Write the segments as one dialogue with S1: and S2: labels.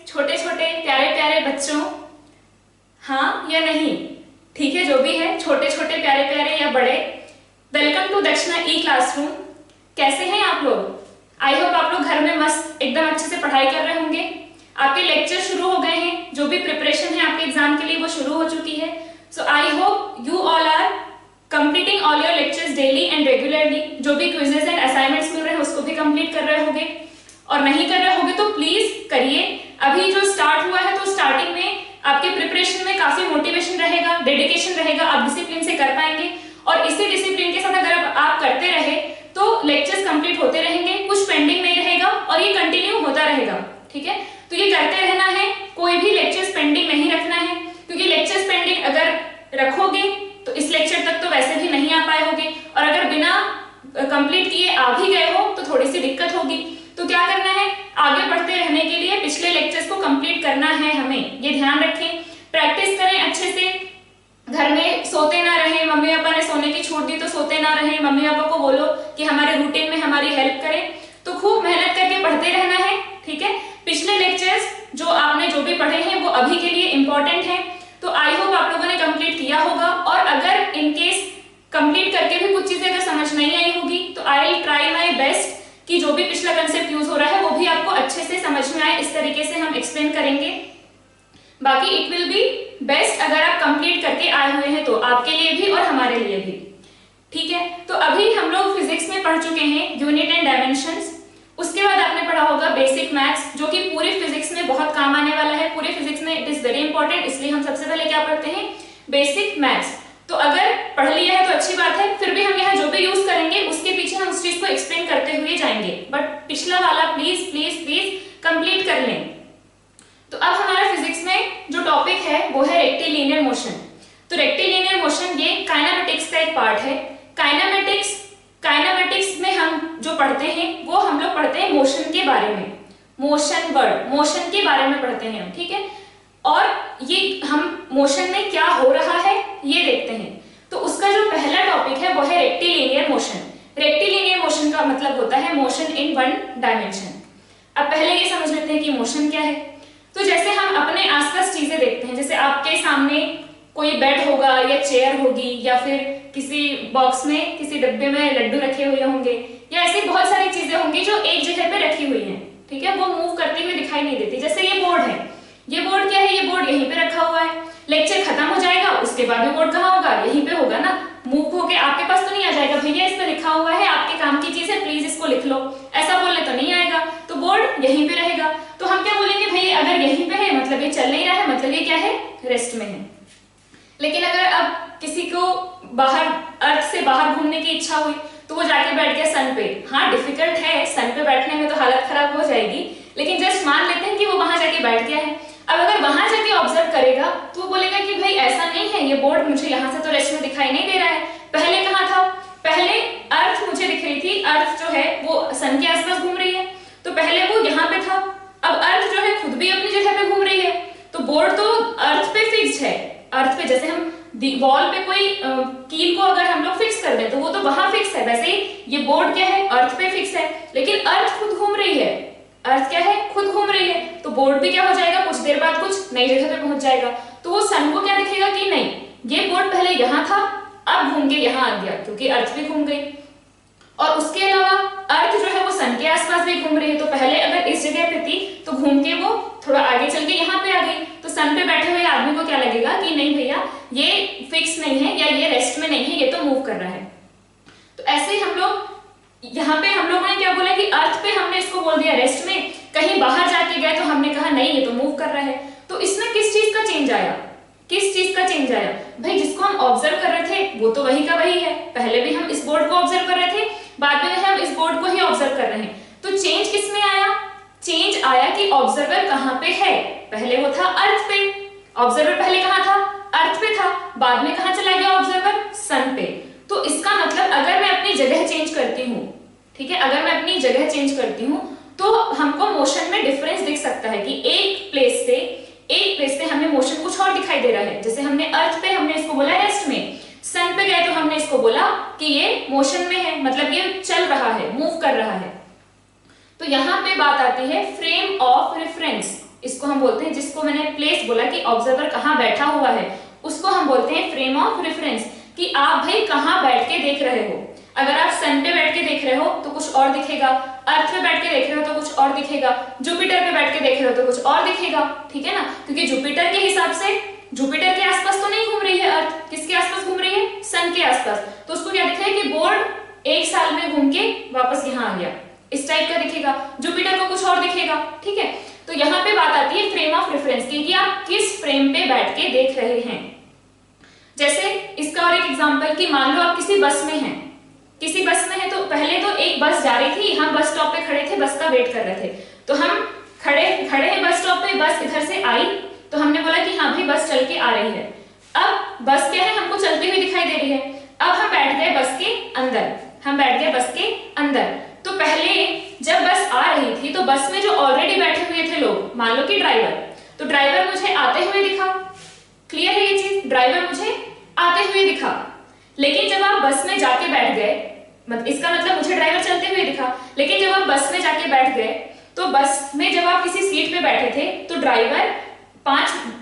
S1: छोटे छोटे प्यारे प्यारे बच्चों, हाँ या नहीं, ठीक है, जो भी है, छोटे छोटे प्यारे प्यारे या बड़े, वेलकम टू दक्षिणा ई क्लासरूम। कैसे हैं आप लोग? आई होप आप लोग घर में मस्त एकदम अच्छे से पढ़ाई कर रहे होंगे। आपके लेक्चर शुरू हो गए हैं, जो भी प्रिपरेशन है आपके एग्जाम के लिए वो शुरू हो चुकी है। So I hope you all are completing all your lectures daily and regularly. जो भी क्विजेस एंड असाइनमेंट्स मिल रहे हैं उसको भी कंप्लीट कर रहे होंगे, और नहीं कर रहे होंगे तो प्लीज करिए। अभी जो स्टार्ट हुआ है तो स्टार्टिंग में आपके प्रिपरेशन में काफी मोटिवेशन रहेगा, डेडिकेशन रहेगा, आप डिसिप्लिन से कर पाएंगे। और इसी डिसिप्लिन के साथ अगर आप करते रहे तो लेक्चर्स कंप्लीट होते रहेंगे, कुछ पेंडिंग नहीं रहेगा और ये कंटिन्यू होता रहेगा, ठीक है। तो ये करते रहना है, कोई भी लेक्चर्स पेंडिंग नहीं रखना है, क्योंकि लेक्चर्स पेंडिंग अगर रखोगे तो इस लेक्चर तक तो वैसे भी नहीं आ पाए होगे, और अगर बिना कंप्लीट किए आ भी गए हो तो थोड़ी सी दिक्कत होगी। तो क्या करना है, आगे बढ़ते रहने के लिए पिछले लेक्चर्स को कंप्लीट करना है हमें, ये ध्यान रखें। प्रैक्टिस करें अच्छे से, घर में सोते ना रहें, मम्मी पापा ने सोने की छूट दी तो सोते ना रहें, मम्मी पापा को बोलो कि हमारे रूटीन में हमारी हेल्प करें। तो खूब मेहनत करके पढ़ते रहना है, ठीक है। पिछले लेक्चर्स जो आपने जो भी पढ़े हैं वो अभी के लिए इंपॉर्टेंट है, तो आई होप आप लोगों ने कंप्लीट किया होगा। और अगर इनकेस कंप्लीट करके भी कुछ चीजें अगर समझ नहीं आई होगी तो I will try my best कि जो भी पिछला कंसेप्ट यूज हो रहा है वो भी आपको अच्छे से समझ में आए, इस तरीके से हम एक्सप्लेन करेंगे। बाकी इट विल बी बेस्ट अगर आप कंप्लीट करके आए हुए हैं तो आपके लिए भी और हमारे लिए भी, ठीक है। तो अभी हम लोग फिजिक्स में पढ़ चुके हैं यूनिट एंड डायमेंशंस। उसके बाद आपने पढ़ा होगा बेसिक मैथ्स, जो कि पूरे फिजिक्स में बहुत काम आने वाला है। पूरे फिजिक्स में इट इज वेरी इंपॉर्टेंट, इसलिए हम सबसे पहले क्या पढ़ते हैं, बेसिक मैथ्स। तो अगर पढ़ लिया है तो अच्छी बात है, फिर भी हम यहाँ जो भी यूज करेंगे उसके पीछे हम उस चीज को एक्सप्लेन करते हुए जाएंगे, बट पिछला वाला प्लीज प्लीज प्लीज कंप्लीट कर लें। तो अब हमारा फिजिक्स में जो टॉपिक है वो है रेक्टिलिनियर मोशन। तो रेक्टिलिनियर मोशन ये काइनेमेटिक्स का एक पार्ट है। काइनेमेटिक्स में हम जो पढ़ते हैं वो हम लोग पढ़ते हैं मोशन के बारे में, मोशन वर्ड, मोशन के बारे में पढ़ते हैं हम, ठीक है। और ये हम मोशन में क्या हो रहा है ये देखते हैं। तो उसका जो पहला टॉपिक है वो है रेक्टिलिनियर मोशन। रेक्टिलिनियर मोशन का मतलब होता है मोशन इन वन डायमेंशन। अब पहले ये समझ लेते हैं कि मोशन क्या है। तो जैसे हम अपने आसपास चीजें देखते हैं, जैसे आपके सामने कोई बेड होगा या चेयर होगी, या फिर किसी बॉक्स में किसी डब्बे में लड्डू रखे हुए होंगे, या ऐसी बहुत सारी चीजें होंगी जो एक जगह पे रखी हुई हैं, ठीक है, वो मूव करती हुई दिखाई नहीं देती। जैसे ये बोर्ड है, ये बोर्ड क्या है, ये बोर्ड यहीं पे रखा हुआ है। लेक्चर खत्म हो जाएगा उसके बाद भी बोर्ड कहाँ होगा, यहीं पे होगा ना। मूव होके आपके पास तो नहीं आ जाएगा, भैया इस पे लिखा हुआ है, आपके काम की चीज है, प्लीज इसको लिख लो, ऐसा बोलने तो नहीं आएगा। तो बोर्ड यहीं पे रहेगा। तो हम क्या बोलेंगे, भैया अगर यहीं पे है मतलब ये चल नहीं रहा है, मतलब ये क्या है, रेस्ट में है। लेकिन अगर अब किसी को बाहर अर्थ से बाहर घूमने की इच्छा हुई तो वो जाके बैठ गया सन पे। हाँ डिफिकल्ट है, सन पे बैठने में तो हालत खराब हो जाएगी, लेकिन जस्ट मान लेते हैं कि वो वहां जाके बैठ गया है। अब अगर वहां जाके ऑब्जर्व करेगा तो वो बोलेगा कि भाई ऐसा नहीं है, ये बोर्ड मुझे यहाँ से तो रेस्ट में दिखाई नहीं दे रहा है, पहले कहाँ था, पहले अर्थ मुझे दिख रही थी, अर्थ जो है वो सन के आसपास घूम रही है, तो पहले वो यहाँ पे था। अब अर्थ जो है खुद भी अपनी जगह पे घूम रही है, तो बोर्ड तो अर्थ पे फिक्स्ड है। अर्थ पे जैसे हम वॉल पे कोई कील को अगर हम लोग फिक्स कर दें तो वो तो वहां फिक्स है, वैसे ही ये बोर्ड क्या है, अर्थ पे फिक्स है, लेकिन अर्थ खुद घूम रही है। अर्थ क्या है, खुद घूम रही है, तो बोर्ड भी क्या हो जाएगा, कुछ देर बाद कुछ नई जगह पे पहुंच जाएगा। तो वो सन को क्या दिखेगा कि नहीं, ये बोर्ड पहले यहाँ था, अब घूम के यहाँ आ गया, क्योंकि अर्थ भी घूम गई। और उसके अलावा अर्थ जो है वो सन के आसपास भी घूम रही है, तो पहले अगर इस जगह पे थी तो घूम के वो थोड़ा आगे चल के यहाँ पे आ गई। तो सन पे बैठे हुए आदमी को क्या लगेगा कि नहीं भैया ये फिक्स नहीं है, या ये रेस्ट में नहीं है, ये तो मूव कर रहा है। तो ऐसे ही हम लोग यहाँ पे हम लोगों ने क्या बोला कि अर्थ पे हमने इसको बोल दिया रेस्ट में, कहीं बाहर जाके गए तो हमने कहा नहीं ये तो मूव कर रहा है। तो इसमें किस चीज का चेंज आया, किस चीज का चेंज आया, भाई जिसको हम ऑब्जर्व कर रहे थे वो तो वही का वही है। पहले भी हम इस बोर्ड को ऑब्जर्व कर रहे थे, बाद में हम इस बोर्ड को ही ऑब्जर्व कर रहे हैं। तो चेंज किस में आया, चेंज आया कि ऑब्जर्वर कहाँ पे है। पहले वो था अर्थ पे, ऑब्जर्वर पहले कहाँ था, अर्थ पे था, बाद में कहाँ चला गया ऑब्जर्वर, सन पे। तो इसका मतलब अगर मैं अपनी जगह चेंज करती हूँ, ठीक है, अगर मैं अपनी जगह चेंज करती हूँ तो हमको मोशन में डिफरेंस दिख सकता है कि एक प्लेस से हमें मोशन कुछ और दिखाई दे रहा है। जैसे हमने अर्थ पे हमने इसको बोला रेस्ट में, सन पे गए तो हमने इसको बोला कि ये मोशन में है, मतलब ये चल रहा है, मूव कर रहा है। तो यहाँ पे बात आती है फ्रेम ऑफ रेफरेंस। इसको हम बोलते हैं, जिसको मैंने प्लेस बोला कि ऑब्जर्वर कहाँ बैठा हुआ है, उसको हम बोलते हैं फ्रेम ऑफ रेफरेंस, कि आप भाई कहाँ बैठ के देख रहे हो। अगर आप सन पे बैठ के देख रहे हो तो कुछ और दिखेगा, अर्थ पे बैठ के देख रहे हो तो कुछ और दिखेगा, जुपिटर पे बैठ के देख रहे हो तो कुछ और दिखेगा, ठीक है ना, क्योंकि जुपिटर के हिसाब से जुपिटर के आसपास तो नहीं घूम रही है अर्थ, किसके आसपास घूम रही है, सन के आसपास, तो उसको क्या दिख रहा है कि बोर्ड एक साल में घूम के वापस यहाँ आ गया, इस टाइप का दिखेगा। जुपिटर को कुछ और दिखेगा, ठीक है। तो यहाँ पे बात आती है फ्रेम ऑफ रेफरेंस की, कि आप किस फ्रेम पे बैठ के देख रहे हैं। जैसे इसका और एक एग्जांपल, कि मान लो आप किसी बस में हैं, किसी बस में है, तो पहले तो एक बस जा रही थी, हम बस स्टॉप पे खड़े थे, बस का वेट कर रहे थे, तो हम खड़े हैं बस स्टॉप पे, बस इधर से आई तो हमने बोला कि हाँ भाई बस चल के आ रही है। अब बस क्या है, हमको चलती हुई दिखाई दे रही है। अब हम बैठ गए बस के अंदर, हम बैठ गए बस के अंदर। तो पहले जब बस आ रही थी तो बस में जो ऑलरेडी बैठे हुए थे लोग, मान लो कि ड्राइवर, तो ड्राइवर मुझे आते हुए दिखा, क्लियर है ये चीज, ड्राइवर मुझे आते हुए दिखा। लेकिन जब आप बस में जाके बैठ गए, इसका मतलब मुझे ड्राइवर चलते हुए दिखा, लेकिन जब आप बस में जाके बैठ गए तो बस में जब आप किसी सीट पे बैठे थे तो ड्राइवर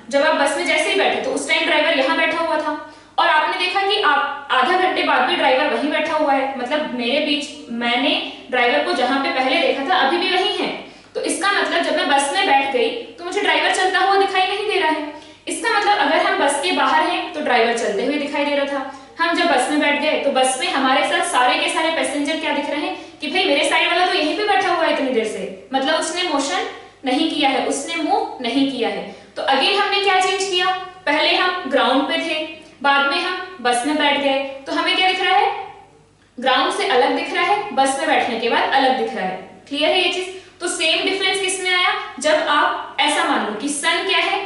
S1: जब आप बस में जैसे ही बैठे तो उस टाइम ड्राइवर यहाँ बैठा हुआ था, और आपने देखा कि आप आधा घंटे बाद भी ड्राइवर वहीं बैठा हुआ है, मतलब मेरे बीच मैंने ड्राइवर को जहां पे पहले देखा था अभी भी वहीं है। तो इसका मतलब जब मैं बस में बैठ गई तो मुझे ड्राइवर चलता हुआ दिखाई नहीं दे रहा है। इसका मतलब अगर हम बस के बाहर हैं तो ड्राइवर चलते हुए दिखाई दे रहा था, हम जब बस में बैठ गए तो बस में हमारे साथ सारे के सारे पैसेंजर क्या दिख रहे हैं कि भाई मेरे साइड वाला तो यहीं पे बैठा हुआ है इतनी देर से, मतलब उसने मोशन नहीं किया है, उसने मूव नहीं किया है। तो अगेन हमने क्या चेंज किया, पहले हम ग्राउंड पे थे, बाद में हम बस में बैठ गए, तो हमें क्या दिख रहा है, ग्राउंड से अलग दिख रहा है, बस में बैठने के बाद अलग दिख रहा है। क्लियर है ये चीज। तो सेम डिफरेंस किसमें आया, जब आप ऐसा मान लो कि सन क्या है,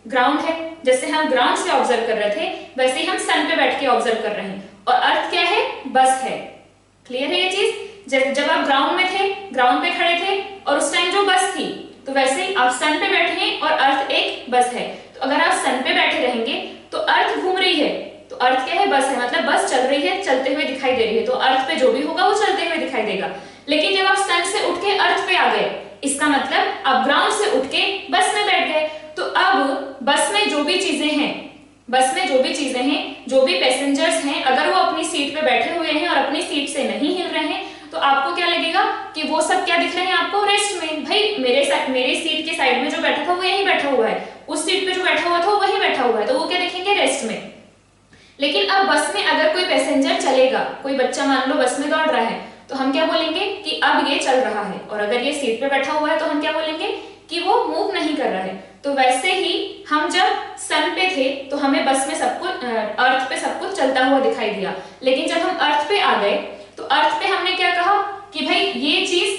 S1: ग्राउंड है, जैसे हम ग्राउंड से ऑब्जर्व कर रहे थे वैसे ही हम सन पे बैठ के ऑब्जर्व कर रहे हैं, और अर्थ क्या है, बस है। क्लियर है ये चीज। जब आप ग्राउंड में थे, ग्राउंड पे खड़े थे और उस टाइम जो बस थी, तो वैसे ही आप सन पे बैठे हैं और अर्थ एक बस है। तो अगर आप सन पे बैठे रहेंगे तो अर्थ घूम रही है, तो अर्थ क्या है, बस है, मतलब बस चल रही है, चलते हुए दिखाई दे रही है, तो अर्थ पे जो भी होगा वो चलते हुए दिखाई देगा। लेकिन जब आप सन से उठ के अर्थ पे आ गए, इसका मतलब आप ग्राउंड से उठ के बस में बैठ गए, तो अब बस में जो भी चीजें हैं, बस में जो भी चीजें हैं, जो भी पैसेंजर्स हैं, अगर वो अपनी सीट पे बैठे हुए हैं और अपनी सीट से नहीं हिल रहे हैं, तो आपको क्या लगेगा कि वो सब क्या दिख रहे हैं आपको, रेस्ट में। भाई मेरे सीट के साइड में जो बैठा था वो यहीं बैठा हुआ है, उस सीट पे जो बैठा हुआ था वो वहीं बैठा हुआ है, तो वो क्या दिखेंगे, रेस्ट में। लेकिन अब बस में अगर कोई पैसेंजर चलेगा, कोई बच्चा मान लो बस में दौड़ रहा है, तो हम क्या बोलेंगे कि अब ये चल रहा है, और अगर ये सीट पे बैठा हुआ है तो हम क्या बोलेंगे कि वो मूव नहीं कर रहा है। तो वैसे ही हम जब सन पे थे तो हमें बस में सब कुछ, अर्थ पे सब कुछ चलता हुआ दिखाई दिया, लेकिन जब हम अर्थ पे आ गए तो अर्थ पे हमने क्या कहा कि भाई ये चीज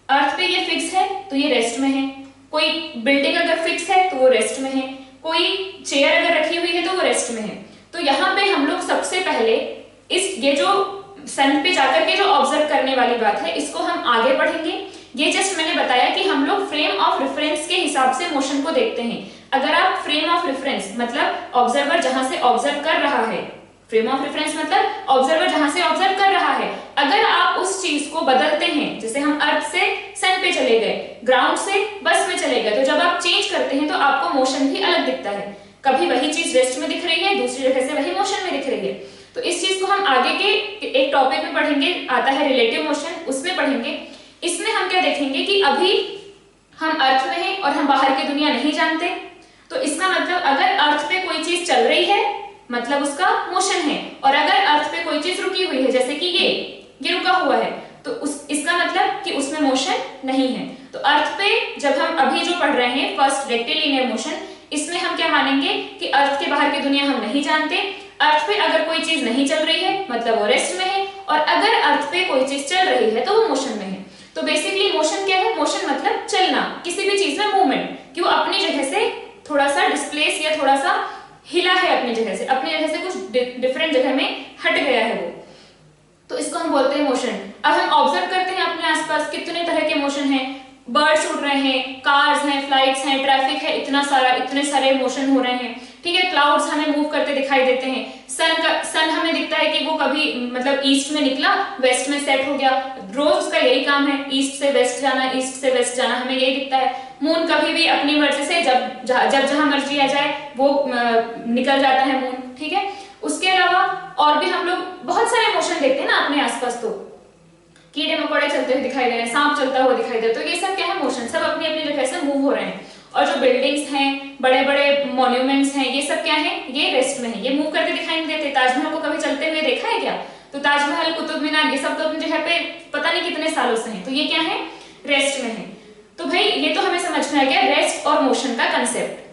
S1: अर्थ पे ये फिक्स है तो ये रेस्ट में है, कोई बिल्डिंग अगर फिक्स है तो वो रेस्ट में है, कोई चेयर अगर रखी हुई है तो वो रेस्ट में है। तो यहाँ पे हम लोग सबसे पहले ये जो सन पे जाकर के जो ऑब्जर्व करने वाली बात है, इसको हम आगे पढ़ेंगे। ये जस्ट मैंने बताया कि हम लोग फ्रेम ऑफ रेफरेंस के हिसाब से मोशन को देखते हैं। अगर आप फ्रेम ऑफ रेफरेंस मतलब ऑब्जर्वर जहां से ऑब्जर्व कर रहा है, फ्रेम ऑफ रेफरेंस मतलब ऑब्जर्वर जहां से ऑब्जर्व कर रहा है, अगर आप उस चीज को बदलते हैं, जैसे हम अर्थ से सन पे चले गए, ग्राउंड से बस में चले गए, तो जब आप चेंज करते हैं तो आपको मोशन भी अलग दिखता है। कभी वही चीज रेस्ट में दिख रही है, दूसरी जगह से वही मोशन में दिख रही है। तो इस चीज को हम आगे के एक टॉपिक में पढ़ेंगे, आता है रिलेटिव मोशन, उसमें पढ़ेंगे। इसमें हम क्या देखेंगे कि अभी हम अर्थ में हैं और हम बाहर की दुनिया नहीं जानते, तो इसका मतलब अगर अर्थ पे कोई चीज चल रही है मतलब उसका मोशन है, और अगर अर्थ पे कोई चीज रुकी हुई है जैसे कि ये रुका हुआ है, तो इसका मतलब कि उसमें मोशन नहीं है। तो अर्थ पे जब हम अभी जो पढ़ रहे हैं फर्स्ट रेक्टिलिनियर मोशन, इसमें हम क्या मानेंगे कि अर्थ के बाहर की दुनिया हम नहीं जानते, अर्थ पे अगर कोई चीज नहीं चल रही है मतलब वो रेस्ट में है, और अगर अर्थ पे कोई चीज चल रही है तो वो मोशन में है। तो बेसिकली मोशन क्या है, मोशन मतलब चलना, किसी भी चीज में मूवमेंट, कि वो अपनी जगह से थोड़ा सा डिस्प्लेस या थोड़ा सा हिला है, अपनी जगह से कुछ डिफरेंट जगह में हट गया है वो, तो इसको हम बोलते हैं मोशन। अब हम ऑब्जर्व करते हैं अपने आसपास कितने तरह के मोशन हैं, बर्ड्स उड़ रहे हैं, कार्स हैं, फ्लाइट्स हैं, ट्रैफिक है, इतने सारे मोशन हो रहे हैं, ठीक है, क्लाउड्स हमें मूव करते दिखाई देते हैं, सन हमें दिखता है कि वो कभी मतलब ईस्ट में निकला, वेस्ट में सेट हो गया, रोज का यही काम है, ईस्ट से वेस्ट जाना, ईस्ट से वेस्ट जाना, हमें यही दिखता है। मून कभी भी अपनी मर्जी से जब जहां मर्जी आ जाए वो निकल जाता है मून, ठीक है। उसके अलावा और भी हम लोग बहुत सारे मोशन देखते हैं ना अपने आसपास, तो कीड़े मकोड़े चलते हुए दिखाई दे रहे हैं, सांप चलता हुआ दिखाई दे रहा है, तो ये सब क्या है, मोशन, सब अपनी अपनी जगह से मूव हो रहे हैं। और जो बिल्डिंग्स हैं, बड़े बड़े मॉन्यूमेंट्स हैं, ये सब क्या है, ये रेस्ट में है, ये मूव करके दिखाई नहीं देते। ताजमहल को कभी चलते हुए देखा है क्या? तो ताजमहल, कुतुब मीनार, ये सब तो अपनी जगह पे पता नहीं कितने सालों से हैं, तो ये क्या है, रेस्ट में है। तो भाई ये तो हमें समझ में आ गया रेस्ट और मोशन का कंसेप्ट।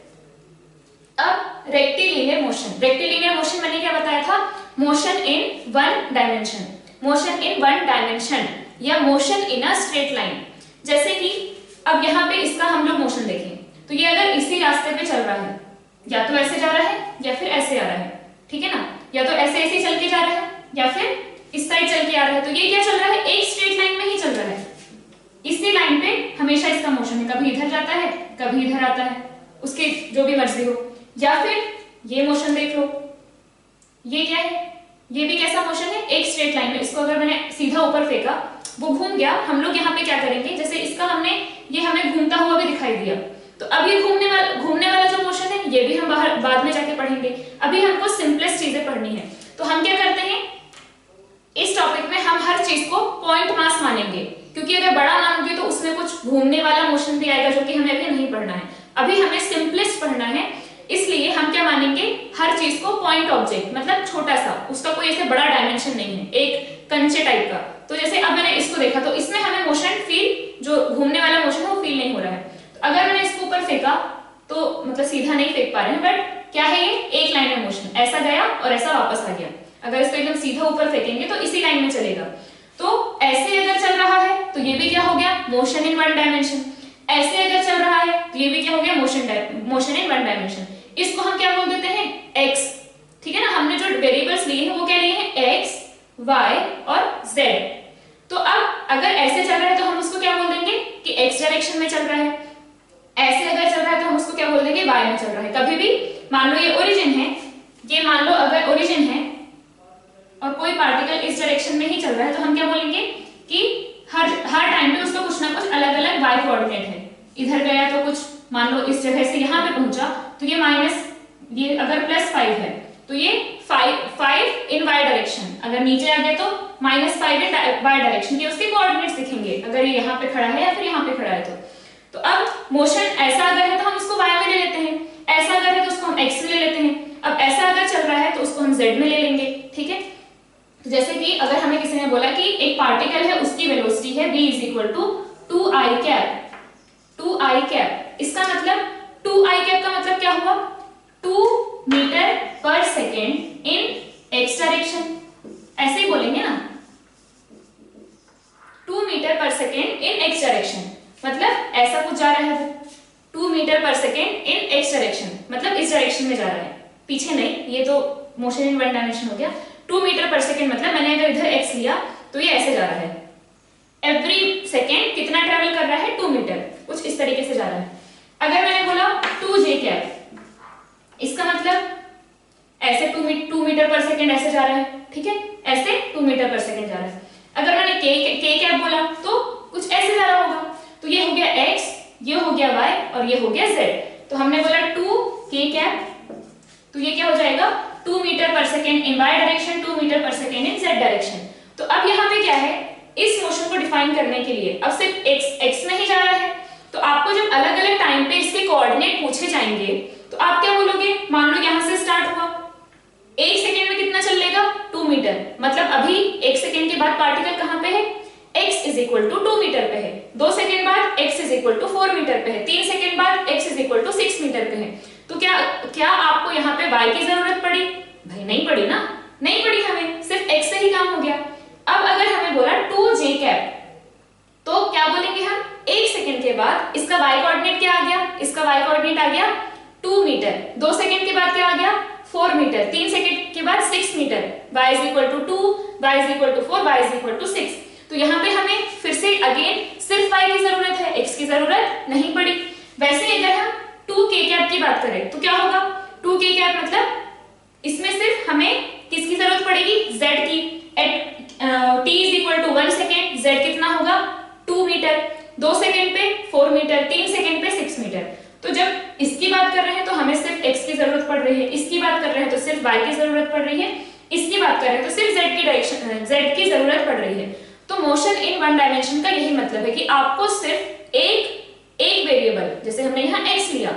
S1: अब रेक्टिलिनियर मोशन, रेक्टिलिनियर मोशन मैंने क्या बताया था, motion in one dimension, motion in one dimension या motion in a straight line. जैसे कि अब यहाँ पे इसका हम लोग मोशन देखें, तो ये अगर इसी रास्ते पे चल रहा है, या तो ऐसे जा रहा है या फिर ऐसे आ रहा है, ठीक है ना, या तो ऐसे ऐसे चल के जा रहा है या फिर इस साइड चल के आ रहा है, तो ये क्या चल रहा है, एक स्ट्रेट लाइन में ही चल रहा है, इसी लाइन पे हमेशा इसका मोशन है, कभी इधर जाता है कभी इधर आता है, उसकी जो भी मर्जी हो। या फिर ये मोशन देख लो, ये क्या है, ये भी कैसा मोशन है, एक स्ट्रेट लाइन में, इसको अगर मैंने सीधा ऊपर फेंका वो घूम गया, हम लोग यहाँ पे क्या करेंगे, जैसे इसका हमने, ये हमें घूमता हुआ भी दिखाई दिया, तो अब ये घूमने वाला जो मोशन है ये भी हम बाहर बाद में जाके पढ़ेंगे, अभी हमको सिंपलेस्ट चीजें पढ़नी है। तो हम क्या करते हैं, इस टॉपिक में हम हर चीज को पॉइंट मास मानेंगे, क्योंकि अगर बड़ा मानोगे तो उसमें कुछ घूमने वाला मोशन भी आएगा जो कि हमें अभी नहीं पढ़ना है, अभी हमें सिंपलेस्ट पढ़ना है। इसलिए हम क्या मानेंगे, हर चीज को पॉइंट ऑब्जेक्ट, मतलब छोटा सा, उसका कोई ऐसे बड़ा डायमेंशन नहीं है, एक कंचे टाइप का। तो जैसे अब मैंने इसको देखा तो इसमें हमें मोशन फील, जो घूमने वाला मोशन है वो फील नहीं हो रहा है। तो अगर मैंने इसको ऊपर फेंका तो मतलब सीधा नहीं फेंक पा रहे हैं, बट क्या है, ये एक लाइन में मोशन, ऐसा गया और ऐसा वापस आ गया। अगर इसको एकदम सीधा ऊपर फेंकेंगे तो इसी लाइन में चलेगा। तो ऐसे अगर चल रहा है तो ये भी क्या हो गया, मोशन इन वन डायमेंशन। ऐसे अगर चल रहा है तो ये भी क्या हो गया, मोशन इन वन डायमेंशन। इसको हम क्या बोल देते हैं, एक्स, ठीक है ना। हमने जो वेरिएबल्स लिए हैं वो क्या लिए हैं, एक्स, वाई और जेड। तो अब अगर ऐसे चल रहा है तो हम उसको क्या बोल देंगे कि एक्स डायरेक्शन में चल रहा है, ऐसे अगर चल रहा है तो हम उसको क्या बोल देंगे, वाई में चल रहा है। कभी भी मान लो ये ओरिजिन है, ये मान लो अगर ओरिजिन है और कोई पार्टिकल इस डायरेक्शन में ही चल रहा है तो हम क्या बोलेंगे कि हर टाइम पे उसका कुछ ना कुछ अलग अलग वाई कोऑर्डिनेट है। इधर गया तो कुछ, मान लो इस जगह से यहाँ पे पहुंचा तो ये माइनस, ये अगर +5 है तो ये 5 इन वाई डायरेक्शन, अगर नीचे आ गया तो -5 इन वाई डायरेक्शन, ये उसके कोऑर्डिनेट्स दिखेंगे अगर ये यहाँ पे खड़ा है या फिर यहाँ पे खड़ा है तो अब मोशन ऐसा अगर है तो हम उसको y में ले लेते हैं, ऐसा अगर है तो उसको हम x में ले लेते हैं। अब ऐसा अगर चल रहा है तो उसको हम z में ले लेंगे, ठीक है। तो जैसे कि अगर हमें किसी ने बोला कि एक पार्टिकल है, उसकी वेलोसिटी है v = 2i cap, 2i cap, इसका मतलब 2i कैप का मतलब क्या हुआ, 2 मीटर पर सेकेंड इन x डायरेक्शन, ऐसे ही बोलेंगे ना, 2 मीटर पर सेकेंड इन x डायरेक्शन, मतलब ऐसा कुछ जा रहा है, 2 मीटर पर सेकेंड इन x डायरेक्शन, मतलब इस डायरेक्शन में जा रहा है, पीछे नहीं, ये तो मोशन इन वन डायमेंशन हो गया। 2 मीटर पर सेकेंड मतलब मैंने अगर इधर x लिया तो ये ऐसे जा रहा है, एवरी सेकेंड कितना ट्रेवल कर रहा है, 2 मीटर, कुछ इस तरीके से जा रहा है। अगर मैंने बोला 2j कैप, इसका मतलब ऐसे 2 मीटर पर सेकेंड ऐसे जा रहा है, ठीक है, ऐसे 2 मीटर पर सेकेंड जा रहा है। अगर मैंने k कैप बोला तो कुछ ऐसे जा रहा होगा, तो ये हो गया x, ये हो गया y और ये हो गया z। तो हमने बोला 2k कैप, तो ये क्या हो जाएगा, 2 metre per second in y direction, 2 metre per second in z direction. तो अब यहाँ पे क्या है, इस मोशन को डिफाइन करने के लिए अब सिर्फ x में ही जा रहा है, तो आपको जब अलग अलग टाइम पे इसके कोऑर्डिनेट पूछे जाएंगे तो आप क्या बोलोगे, मान लो यहाँ से स्टार्ट हुआ, 1 सेकेंड में कितना चल लेगा, 2 मीटर, मतलब अभी 1 सेकेंड के बाद पार्टिकल कहाँ पे है, x = 2 मीटर पे है, 2 सेकेंड बाद x = 4 मीटर पे है, 3 सेकेंड बाद x = 6 मीटर पे है। तो क्या आपको यहाँ पे y की जरूरत पड़ी, भाई नहीं पड़ी ना, नहीं पड़ी, हमें सिर्फ x से ही काम हो गया। अब अगर हमें बोला 2j कैप, तो क्या बोलेंगे हम, 1 सेकेंड के बाद इसका y कोऑर्डिनेट क्या आ गया, इसका y कोऑर्डिनेट आ गया 2 मीटर, 2 सेकेंड के बाद क्या आ गया, 4 मीटर, 3 सेकेंड के बाद 6 मीटर, y = 2, y = 4, y = 6। तो यहाँ पे हमें फिर से अगेन सिर्फ y की जरूरत है, x की जरूरत नहीं पड़ी। वैसे अगर हम 2k कैप की बात करें तो क्या होगा, 2k कैप मीटर, 3 सेकंड पे 6 मीटर। तो जब इसकी बात कर रहे हैं तो हमें सिर्फ x की जरूरत पड़ रही है, इसकी बात कर रहे हैं तो सिर्फ y की जरूरत पड़ रही है, इसकी बात कर रहे हैं तो सिर्फ z की जरूरत पड़ रही है। तो मोशन इन वन डायमेंशन का यही मतलब है कि आपको सिर्फ एक वेरिएबल, जैसे हमने यहाँ x लिया,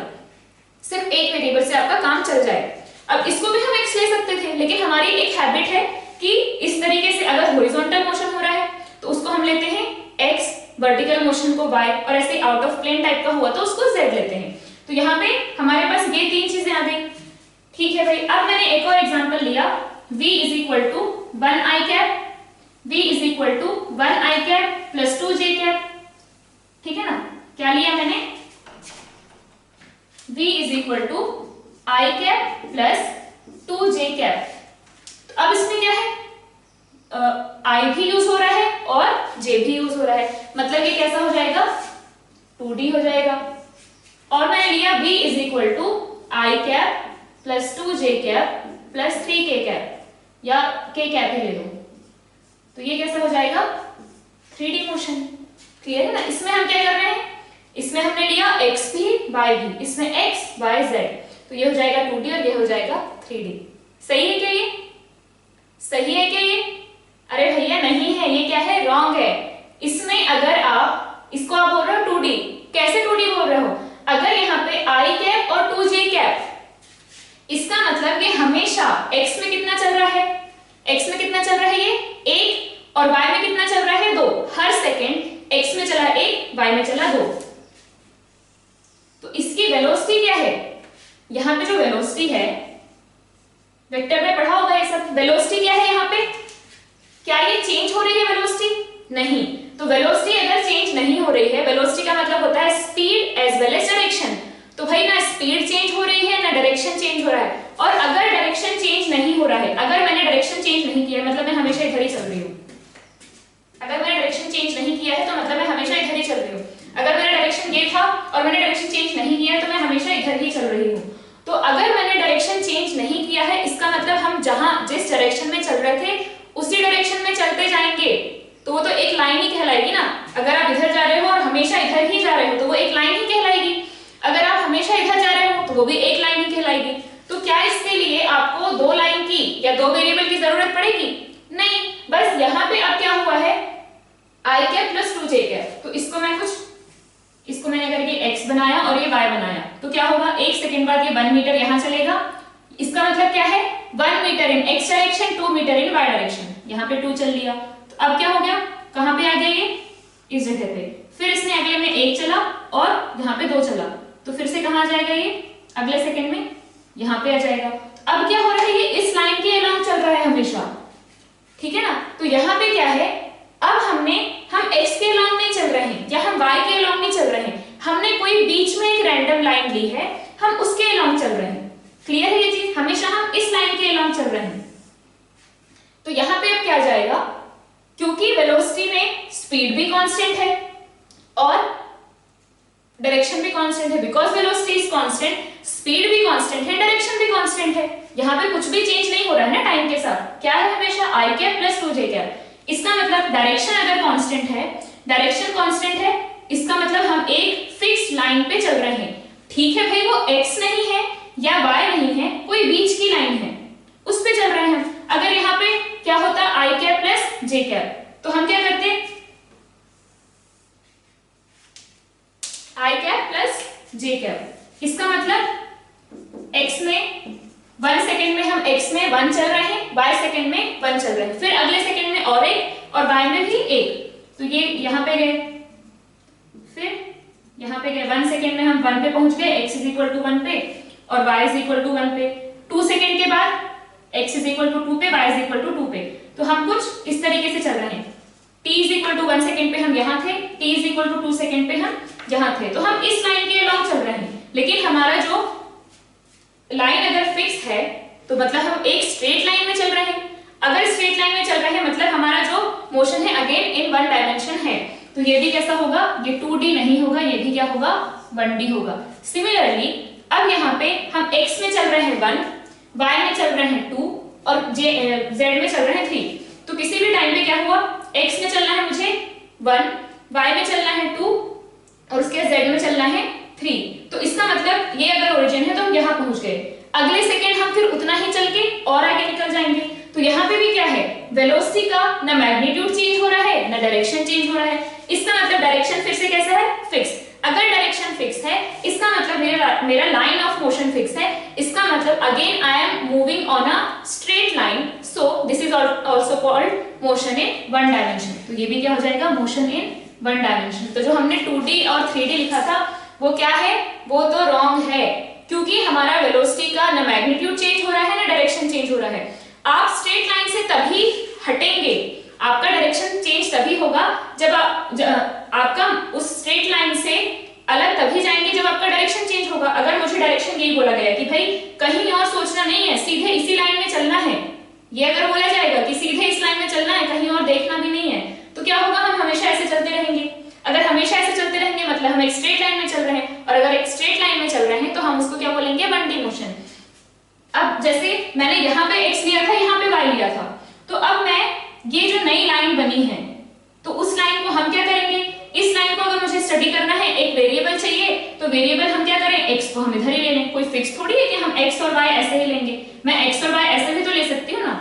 S1: सिर्फ एक वेरिएबल से आपका काम चल जाए। अब इसको भी हम x ले सकते थे, लेकिन हमारी एक हैबिट है कि इस तरीके से अगर हॉरिजॉन्टल मोशन हो रहा है तो उसको हम लेते हैं x, वर्टिकल मोशन को y, और ऐसे आउट ऑफ प्लेन टाइप का हुआ तो उसको z लेते हैं। तो यहाँ पे हमारे पास ये तीन चीजें आ गई। ठीक है भाई, अब मैंने एक और एग्जांपल लिया, v is equal to 1 i cap, v is equal to 1 i cap plus 2 j cap. ठीक है ना, क्या लिया मैंने, v is equal to i cap plus 2 j cap. तो अब इसमें क्या है, i भी यूज हो रहा है और j भी यूज हो रहा है, मतलब ये कैसा हो जाएगा, 2d हो जाएगा। और मैंने लिया v is equal to i cap plus 2 j cap plus 3 k cap, या k कैप ही ले लो, तो ये कैसा हो जाएगा, 3D मोशन। क्लियर है ना। इसमें हम क्या कर रहे हैं, इसमें हमने लिया x भी y भी, इसमें x y z, तो ये हो जाएगा 2D और ये हो जाएगा 3D। सही है क्या, ये सही है क्या ये? अरे भैया नहीं है, ये क्या है, रॉन्ग है। इसमें अगर आप इसको आप बोल रहे हो 2D, कैसे 2D बोल रहे हो, अगर यहाँ पे i कैप और 2j कैप, इसका मतलब ये हमेशा x में कितना चल रहा है, x में कितना चल रहा है, ये 1, और y में कितना चल रहा है, 2। हर सेकेंड x में चला 1, y में चला 2। तो इसकी वेलोसिटी क्या है, यहाँ पे जो वेलोसिटी है, वेक्टर में पढ़ा होगा ये सब, वेलोसिटी क्या है यहाँ पे, क्या ये चेंज हो रही है वेलोसिटी, नहीं। तो वेलोसिटी अगर चेंज नहीं हो रही है, वेलोसिटी का मतलब होता है speed as well as direction, तो भाई ना स्पीड चेंज हो रही है ना डायरेक्शन चेंज हो रहा है। और अगर डायरेक्शन चेंज नहीं हो रहा है, अगर मैंने डायरेक्शन चेंज नहीं किया मतलब मैं हमेशा इधर ही चल रही हूँ, अगर मैंने डायरेक्शन चेंज नहीं किया है तो मतलब मैं हमेशा इधर ही चल रही हूँ। अगर मेरा डायरेक्शन ये था और मैंने डायरेक्शन चेंज नहीं किया है तो मैं हमेशा इधर ही चल रही हूँ। तो अगर मैंने डायरेक्शन चेंज नहीं किया है, इसका मतलब हम जहां जिस डायरेक्शन में चल रहे थे उसी डायरेक्शन में चलते जाएंगे, तो वो तो एक लाइन ही कहलाएगी ना। अगर आप इधर जा रहे हो और हमेशा इधर ही जा रहे हो तो वो एक लाइन ही कहलाएगी, अगर आप हमेशा इधर जा रहे हो तो वो भी एक लाइन ही कहलाएगी। तो क्या इसके लिए आपको 2 लाइन की या 2 वेरिएबल की जरूरत पड़ेगी, नहीं। बस यहाँ पे अब क्या हुआ है, i cap plus 2j cap, तो इसको मैंने अगर ये x बनाया और ये y बनाया तो क्या होगा, 1 सेकंड बाद ये 1 मीटर यहाँ चलेगा। इसका मतलब क्या है, 1 मीटर इन x डायरेक्शन, 2 मीटर इन y डायरेक्शन, यहाँ पे 2 चल लिया। तो अब क्या हो गया, कहाँ पे आ गया ये, इस जगह पे। फिर इसने अगले में 1 चला और यहाँ पे 2 चला, तो फिर से कहाँ आ जाएगा ये, अगले सेकंड में यहाँ पे आ जाएगा। तो अब क्या हो रहा है, ये इस लाइन के अलोंग चल रहा है हमेशा, ठीक है ना। तो यहाँ पे क्या है, अब हम x के अलोंग नहीं चल रहे हैं या हम y के अलोंग नहीं चल रहे हैं, हमने कोई बीच में एक रैंडम लाइन ली है, हम उसके अलोंग चल रहे हैं। क्लियर है ये चीज, हमेशा हम इस लाइन के अलोंग चल रहे हैं। तो यहाँ पे अब क्या जाएगा, क्योंकि वेलोसिटी में स्पीड भी कांस्टेंट है और डायरेक्शन भी कांस्टेंट है, because velocity is constant, speed भी कांस्टेंट है, डायरेक्शन भी कांस्टेंट है। यहाँ पे कुछ भी चेंज नहीं हो रहा है ना टाइम के साथ, क्या है हमेशा i cap plus 2j cap. इसका मतलब डायरेक्शन अगर कांस्टेंट है, डायरेक्शन कांस्टेंट है, इसका मतलब हम एक फिक्स लाइन पे चल रहे हैं। ठीक है भाई, वो x नहीं है या y नहीं है, कोई बीच की लाइन है, उस पे चल रहे हैं हम। अगर यहाँ पे क्या होता i cap plus j cap, तो हम क्या करते, i cap plus j cap. इसका मतलब x में 1 सेकंड में हम x में 1 चल रहे हैं, y सेकंड में 1 चल रहे हैं, फिर अगले सेकंड में और 1 और y में भी 1, तो ये यहाँ पे गए, फिर यहाँ पे गए, 1 सेकंड में हम 1 पे पहुंच गए, x इज इक्वल टू 1 पे और y इज इक्वल टू 1 पे। 2 सेकंड के बाद x इज इक्वल टू 2 पे, y इज इक्वल टू 2 पे। तो हम कुछ इस तरीके से चल रहे हैं, t is equal to 1 second पे हम यहाँ थे, t is equal to 2 second पे हम यहाँ थे, तो हम इस लाइन के अलोंग चल रहे हैं। लेकिन हमारा जो लाइन अगर फिक्स है तो मतलब हम एक स्ट्रेट लाइन में चल रहे हैं। अगर स्ट्रेट लाइन में चल रहे हैं मतलब हमारा जो मोशन है अगेन इन वन डायमेंशन है, तो ये भी कैसा होगा, ये 2D नहीं होगा, ये भी क्या होगा, 1D होगा। सिमिलरली अब यहाँ पे हम x में चल रहे हैं 1, y में चल रहे हैं 2 और z में चल रहे हैं 3। तो किसी भी टाइम पे क्या हुआ, x में चलना है मुझे 1, y में चलना है 2, और उसके z में चलना है 3। तो इसका मतलब ये अगर ओरिजिन है तो हम यहाँ पहुंच गए। अगले सेकेंड हम फिर उतना ही चल के और आगे निकल जाएंगे। तो यहाँ पे भी क्या है, वेलोसिटी का ना मैग्नीट्यूड चेंज हो रहा है ना डायरेक्शन चेंज हो रहा है। इसका मतलब डायरेक्शन फिर से कैसा है, फिक्स। अगर डायरेक्शन फिक्स है इसका मतलब मेरा लाइन ऑफ मोशन फिक्स है। इसका मतलब again I am moving on a straight line, so this is also called motion in one dimension. तो ये भी क्या हो जाएगा, मोशन इन वन डायमेंशन। तो जो हमने 2D और 3D लिखा था वो क्या है, वो तो रॉन्ग है, क्योंकि हमारा वेलोसिटी का ना मैग्नीट्यूड चेंज हो रहा है ना डायरेक्शन चेंज हो रहा है। आप स्ट्रेट लाइन से तभी हटेंगे, आपका डायरेक्शन चेंज तभी होगा जब आपका उस स्ट्रेट लाइन से अलग तभी जाएंगे जब आपका डायरेक्शन चेंज होगा। अगर मुझे डायरेक्शन यही बोला गया कि भाई कहीं और सोचना नहीं है, सीधे इसी लाइन में चलना है, ये अगर बोला जाएगा कि सीधे इस लाइन में चलना है, कहीं और देखना भी नहीं है, तो क्या होगा, हम हमेशा ऐसे चलते रहेंगे। अगर हमेशा ऐसे चलते रहेंगे मतलब हम एक स्ट्रेट लाइन में चल रहे हैं, और अगर एक स्ट्रेट लाइन में चल रहे हैं तो हम उसको क्या बोलेंगे, 1D मोशन। अब जैसे मैंने यहाँ पे x लिया था, यहाँ पे y लिया था, तो अब मैं ये जो नई लाइन बनी है तो उस लाइन को हम क्या करेंगे, इस लाइन को अगर मुझे स्टडी करना है, एक वेरिएबल चाहिए, तो वेरिएबल हम क्या करें, x को हम इधर ही ले लें। कोई फिक्स थोड़ी है कि हम x और y ऐसे ही लेंगे, मैं x और y ऐसे भी तो ले सकती हूँ ना,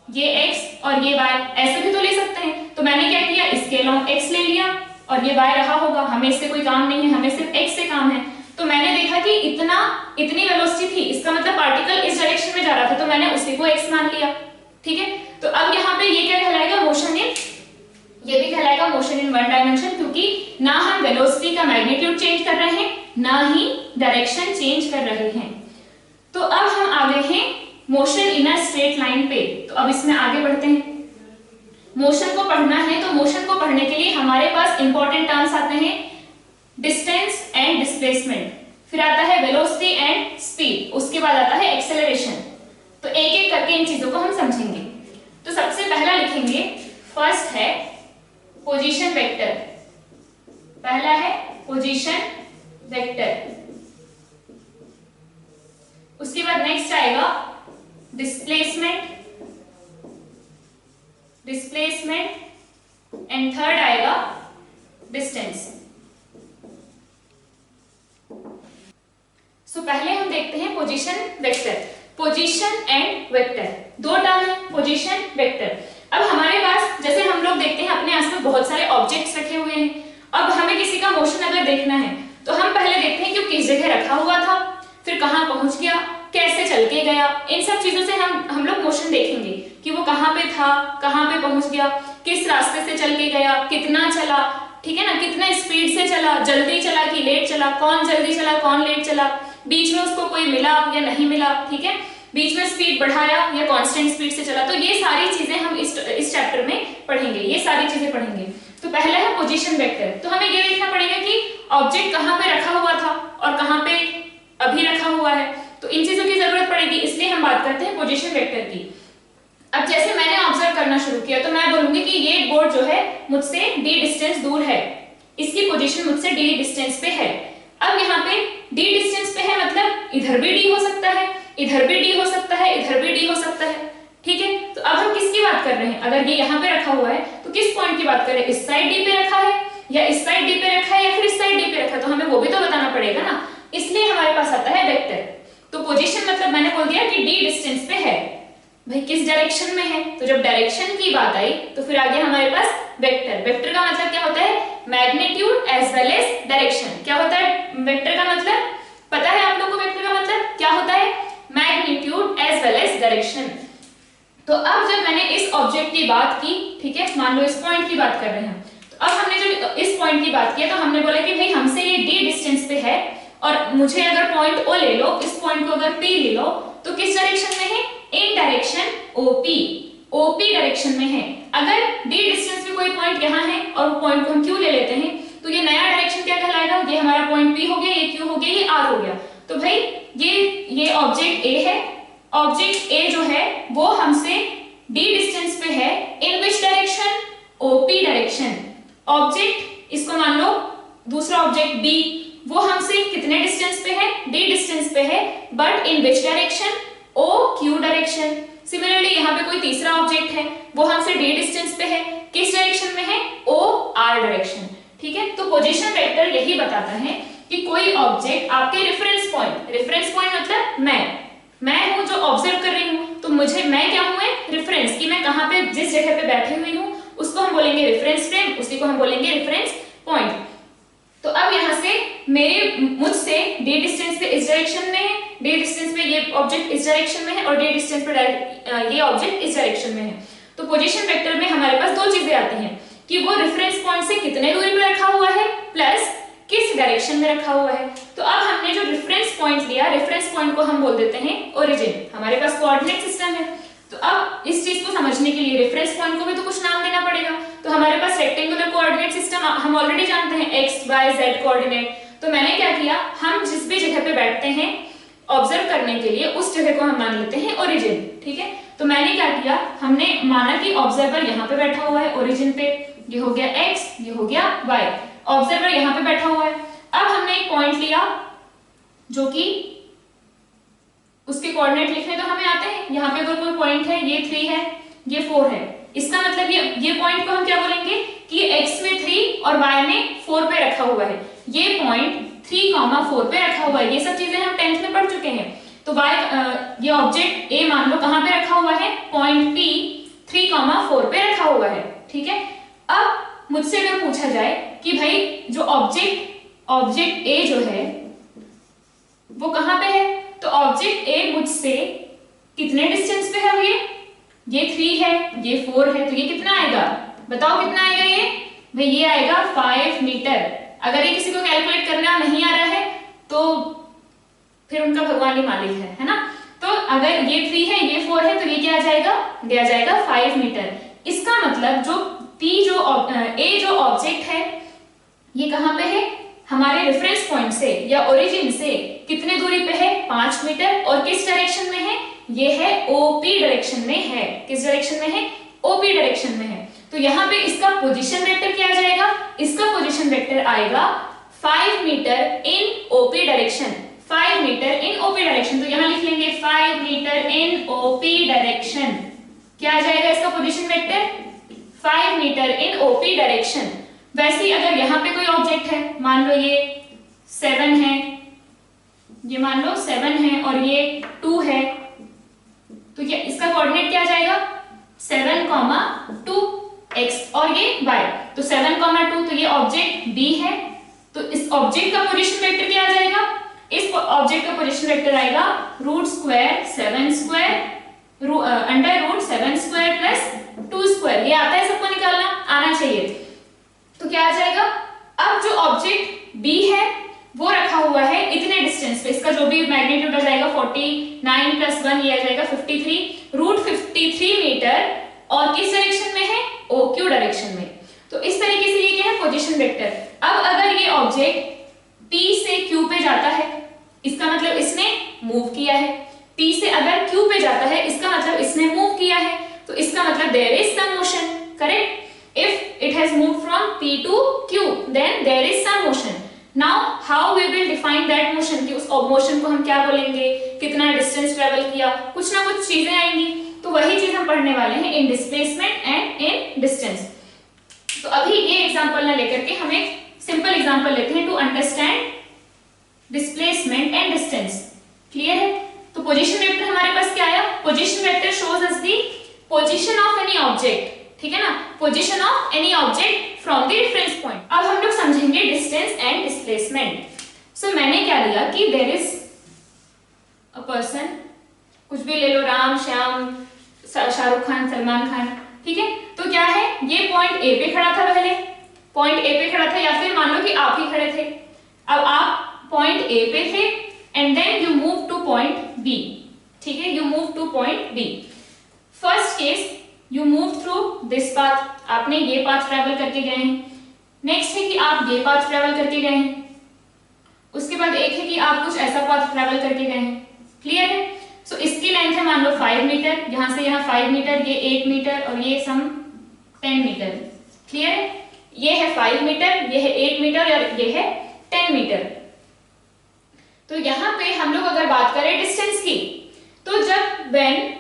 S1: ये x और ये y ऐसे भी तो ले सकते हैं। तो मैंने क्या किया, इसके अलावा x ले लिया और ये y रहा होगा, हमें इससे कोई काम नहीं है, हमें सिर्फ x से काम है। तो मैंने देखा कि इतनी वेलोसिटी थी, इसका मतलब पार्टिकल इस डायरेक्शन में जा रहा था, तो मैंने उसी को x मान लिया। ठीक है, तो अब यहाँ पे ये क्या कहलाएगा, मोशन इन, ये भी कहलाएगा मोशन इन वन डायमेंशन, क्योंकि ना हम वेलोसिटी का मैग्नीट्यूड चेंज कर रहे हैं ना ही डायरेक्शन चेंज कर रहे हैं। तो अब हम आ गए हैं motion in a straight line पे। तो अब इसमें आगे बढ़ते हैं। मोशन को पढ़ना है तो मोशन को पढ़ने के लिए हमारे पास इंपॉर्टेंट टर्म्स आते हैं, डिस्टेंस एंड डिस्प्लेसमेंट, फिर आता है वेलोसिटी एंड स्पीड, उसके बाद आता है एक्सेलरेशन। तो एक एक करके इन चीजों को हम समझेंगे। तो सबसे पहला लिखेंगे, फर्स्ट है पोजीशन वेक्टर, पहला है पोजीशन वेक्टर। उसके बाद नेक्स्ट आएगा डिस्प्लेसमेंट एंड थर्ड आएगा डिस्टेंस। सो पहले हम देखते हैं position vector. Position and vector दो टर्म है, पोजीशन वेक्टर। अब हमारे पास जैसे हम लोग देखते हैं अपने आसपास बहुत सारे ऑब्जेक्ट्स रखे हुए हैं। अब हमें किसी का मोशन अगर देखना है तो हम पहले देखते हैं कि वो किस जगह रखा हुआ था, फिर कहाँ पहुंच गया, कैसे चल के गया। इन सब चीजों से हम लोग मोशन देखेंगे कि वो कहाँ पे था, कहाँ पे पहुंच गया, किस रास्ते से चल के गया, कितना चला, ठीक है ना, कितना स्पीड से चला, जल्दी चला कि लेट चला, कौन जल्दी चला कौन लेट चला, बीच में उसको कोई मिला या नहीं मिला, ठीक है, बीच में स्पीड बढ़ाया या कांस्टेंट स्पीड से चला। तो ये सारी चीजें हम इस चैप्टर में पढ़ेंगे, ये सारी चीजें पढ़ेंगे। तो पहला है पोजीशन वेक्टर। तो हमें ये देखना पड़ेगा कि ऑब्जेक्ट कहाँ पे रखा हुआ था और कहाँ पे अभी रखा हुआ है, तो इन चीजों की जरूरत पड़ेगी, इसलिए हम बात करते हैं पोजीशन वेक्टर की। अब जैसे मैंने ऑब्जर्व करना शुरू किया तो मैं बोलूंगी कि ये बोर्ड जो है मुझसे d डिस्टेंस दूर है, इसकी पोजीशन मुझसे d डिस्टेंस पे है। अब यहाँ पे d डिस्टेंस पे है मतलब इधर भी d हो सकता है, इधर भी d हो सकता है, इधर भी d हो सकता है, ठीक है। तो अब हम किसकी बात कर रहे हैं, अगर ये यहाँ पे रखा हुआ है तो किस पॉइंट की बात कर रहे हैं, इस साइड d पे रखा है या इस साइड d पे रखा है या फिर इस साइड d पे रखा है, तो हमें वो भी तो बताना पड़ेगा ना, इसलिए हमारे पास आता है वेक्टर। तो पोजीशन मतलब मैंने बोल दिया कि d डिस्टेंस पे है, भाई किस डायरेक्शन में है, तो जब डायरेक्शन की बात आई तो फिर आगे हमारे पास वेक्टर। वेक्टर का मतलब क्या होता है, magnitude as well as direction. क्या होता है वेक्टर का मतलब, पता है आप लोगों को वेक्टर का मतलब क्या होता है, magnitude as well as direction. तो अब जब मैंने इस ऑब्जेक्ट की बात की, ठीक है, मान लो इस पॉइंट की बात कर रहे हैं, तो अब हमने जब इस पॉइंट की बात किया तो हमने बोला कि भाई हमसे ये d डिस्टेंस पे है और मुझे अगर पॉइंट O ले लो, इस पॉइंट को अगर P ले लो, तो किस डायरेक्शन में है, इन डायरेक्शन OP डायरेक्शन में है। अगर d डिस्टेंस पे कोई पॉइंट यहाँ है और वो पॉइंट को हम Q ले लेते हैं तो ये नया डायरेक्शन क्या कहलाएगा, ये हमारा पॉइंट P हो गया, ये Q हो गया, ये R हो गया। तो भाई ये ऑब्जेक्ट A है, ऑब्जेक्ट A जो है वो हमसे d डिस्टेंस पे है, in which direction, OP direction. Object इसको मान लो दूसरा ऑब्जेक्ट B, वो हमसे कितने डिस्टेंस पे है, d डिस्टेंस पे है, but in which direction, OQ direction. Similarly यहाँ पे कोई तीसरा ऑब्जेक्ट है, वो हमसे d डिस्टेंस पे है, किस डायरेक्शन में है, OR डायरेक्शन। ठीक है। तो पोजीशन वेक्टर यही बताता है कि कोई ऑब्जेक्ट आपके रेफरेंस पॉइंट मतलब मैं हूं जो ऑब्जर्व कर रही हूं, तो मुझे मैं क्या हूं, रेफरेंस, कि मैं कहां पे जिस जगह पे बैठी हुई हूं उसको हम बोलेंगे रेफरेंस फ्रेम, उसी को हम बोलेंगे रेफरेंस पॉइंट। तो अब यहां से मुझसे d डिस्टेंस पे इस डायरेक्शन में है, d डिस्टेंस पे ये ऑब्जेक्ट इस डायरेक्शन में है और d डिस्टेंस पे ये ऑब्जेक्ट इस डायरेक्शन में है। तो पोजीशन वेक्टर में हमारे पास दो चीजें आती हैं कि वो रेफरेंस पॉइंट से कितने दूरी पे रखा हुआ है प्लस किस डायरेक्शन में रखा हुआ है। तो अब हमने जो रेफरेंस पॉइंट लिया, रेफरेंस पॉइंट को हम बोल देते हैं ओरिजिन। हमारे पास कोऑर्डिनेट सिस्टम है, तो अब इस चीज को समझने के लिए रेफरेंस पॉइंट को भी तो कुछ नाम देना पड़ेगा। तो हमारे पास रेक्टेंगुलर कोऑर्डिनेट सिस्टम हम ऑलरेडी जानते हैं, एक्स वाई जेड कोऑर्डिनेट। तो मैंने क्या किया, हम जिस भी जगह पे बैठते हैं ऑब्जर्व करने के लिए उस जगह को हम मान लेते हैं ओरिजिन, ठीक है। तो मैंने क्या किया, हमने माना कि ऑब्जर्वर यहाँ पे बैठा हुआ है ओरिजिन पे, ये हो गया x, ये हो गया y, ऑब्जर्वर यहाँ पे बैठा हुआ है। अब हमने एक पॉइंट लिया जो कि उसके कोऑर्डिनेट लिखने तो हमें आते हैं, यहाँ पे अगर कोई पॉइंट है, ये 3 है, ये 4 है, इसका मतलब ये पॉइंट को हम क्या बोलेंगे कि x में 3 और y में 4 पे रखा हुआ है। ये पॉइंट 3,4 पे रखा हुआ है, ये सब चीजें हम 10th में पढ़ चुके हैं। तो ये ऑब्जेक्ट A मान लो कहां पे रखा हुआ है, पॉइंट P 3,4 पे रखा हुआ है, ठीक है। अब मुझसे अगर पूछा जाए कि भाई जो ऑब्जेक्ट A जो है वो कहां पे है, तो ऑब्जेक्ट A मुझसे कितने डिस्टेंस पे है, ये 3 है, ये 4 है, तो ये कितना आएगा, बताओ कितना आएगा ये, भाई ये आएगा 5 मीटर। अगर ये किसी को कैलकुलेट करना नहीं आ रहा है तो फिर उनका भगवान ही मालिक है ना। तो अगर ये 3 है, ये 4 है, तो ये क्या आ जाएगा, दिया जाएगा 5 मीटर। इसका मतलब जो A जो ऑब्जेक्ट है ये कहां पे है, हमारे रेफरेंस पॉइंट से या ओरिजिन से कितने दूरी पे है, 5 मीटर, और किस डायरेक्शन में है, ये है OP डायरेक्शन में है। किस डायरेक्शन में है, OP डायरेक्शन में है। तो यहाँ पे इसका पोजीशन वेक्टर क्या आ जाएगा, इसका पोजीशन वेक्टर आएगा 5 मीटर इन OP डायरेक्शन, 5 मीटर इन OP डायरेक्शन। तो यहाँ लिख लेंगे 5 मीटर इन OP डायरेक्शन। क्या आ जाएगा इसका पोजीशन वेक्टर, 5 मीटर इन OP डायरेक्शन। वैसे ही अगर यहाँ पे कोई ऑब्जेक्ट है, मान लो ये 7 है, ये मान लो 7 है और ये 2 है, तो ये इसका कोऑर्डिनेट क्या आ जाएगा, 7,2 x और ये y। तो 7,2 तो ये ऑब्जेक्ट B है, तो इस ऑब्जेक्ट का पोजीशन वेक्टर क्या आ जाएगा, इस ऑब्जेक्ट का पोजीशन वेक्टर आएगा √7² प्लस 2²। ये आता है सबको निकालना, आना चाहिए। तो क्या आ जाएगा, अब जो ऑब्जेक्ट B है वो रखा हुआ है इतने डिस्टेंस पे, इसका जो भी मैग्नीट्यूड आ जाएगा 49 प्लस 1 ये आ जाएगा 53, √53 मीटर, और किस डायरेक्शन में है, OQ डायरेक्शन में। तो इस तरीके से ये क्या है, पोजीशन वेक्टर। अब अगर ये ऑब्जेक्ट P से Q पे जाता है, इसका मतलब इसने मूव किया है, P से अगर Q पे जाता है इसका मतलब इसने मूव किया है, तो इसका मतलब there is some motion, correct. If it has moved from P to Q then there is some motion. Now how we will define that motion, कि उस मोशन को हम क्या बोलेंगे, कितना डिस्टेंस ट्रेवल किया, कुछ ना कुछ चीजें आएंगी। तो वही चीज हम पढ़ने वाले हैं इन डिस्प्लेसमेंट एंड इन डिस्टेंस। तो अभी ये एग्जांपल ना लेकर के हम एक सिंपल एग्जांपल लेते हैं to understand displacement and distance. Clear है। तो पोजीशन वेक्टर हमारे पास क्या आया, position vector shows us the position of any object, ठीक है ना, position of any object from the reference point. अब हम लोग समझेंगे डिस्टेंस एंड डिस्प्लेसमेंट। सो मैंने क्या लिया कि देयर इज अ पर्सन, कुछ भी ले लो, राम, श्याम, शाहरुख खान, सलमान खान, ठीक है। तो क्या है, ये पॉइंट A पे खड़ा था, पहले पॉइंट A पे खड़ा था, या फिर मान लो कि आप ही खड़े थे। अब आप पॉइंट A पे थे and then you move to point B, ठीक है, you move to point B। First case you move through this path, आपने ये पाथ ट्रेवल करके गए हैं। नेक्स्ट है कि आप ये पाथ ट्रेवल करके गए हैं। उसके बाद एक है कि आप कुछ ऐसा पाथ ट्रेवल करके गए हैं। क्लियर है। सो इसकी लेंथ है मान लो 5 मीटर, यहां से यहां 5 मीटर, ये 8 मीटर और ये सम 10 मीटर। क्लियर है। ये है 5 मीटर, ये है 8 मीटर और ये है 10 मीटर। तो यहां पे हम लोग अगर बात करें डिस्टेंस की, तो जब when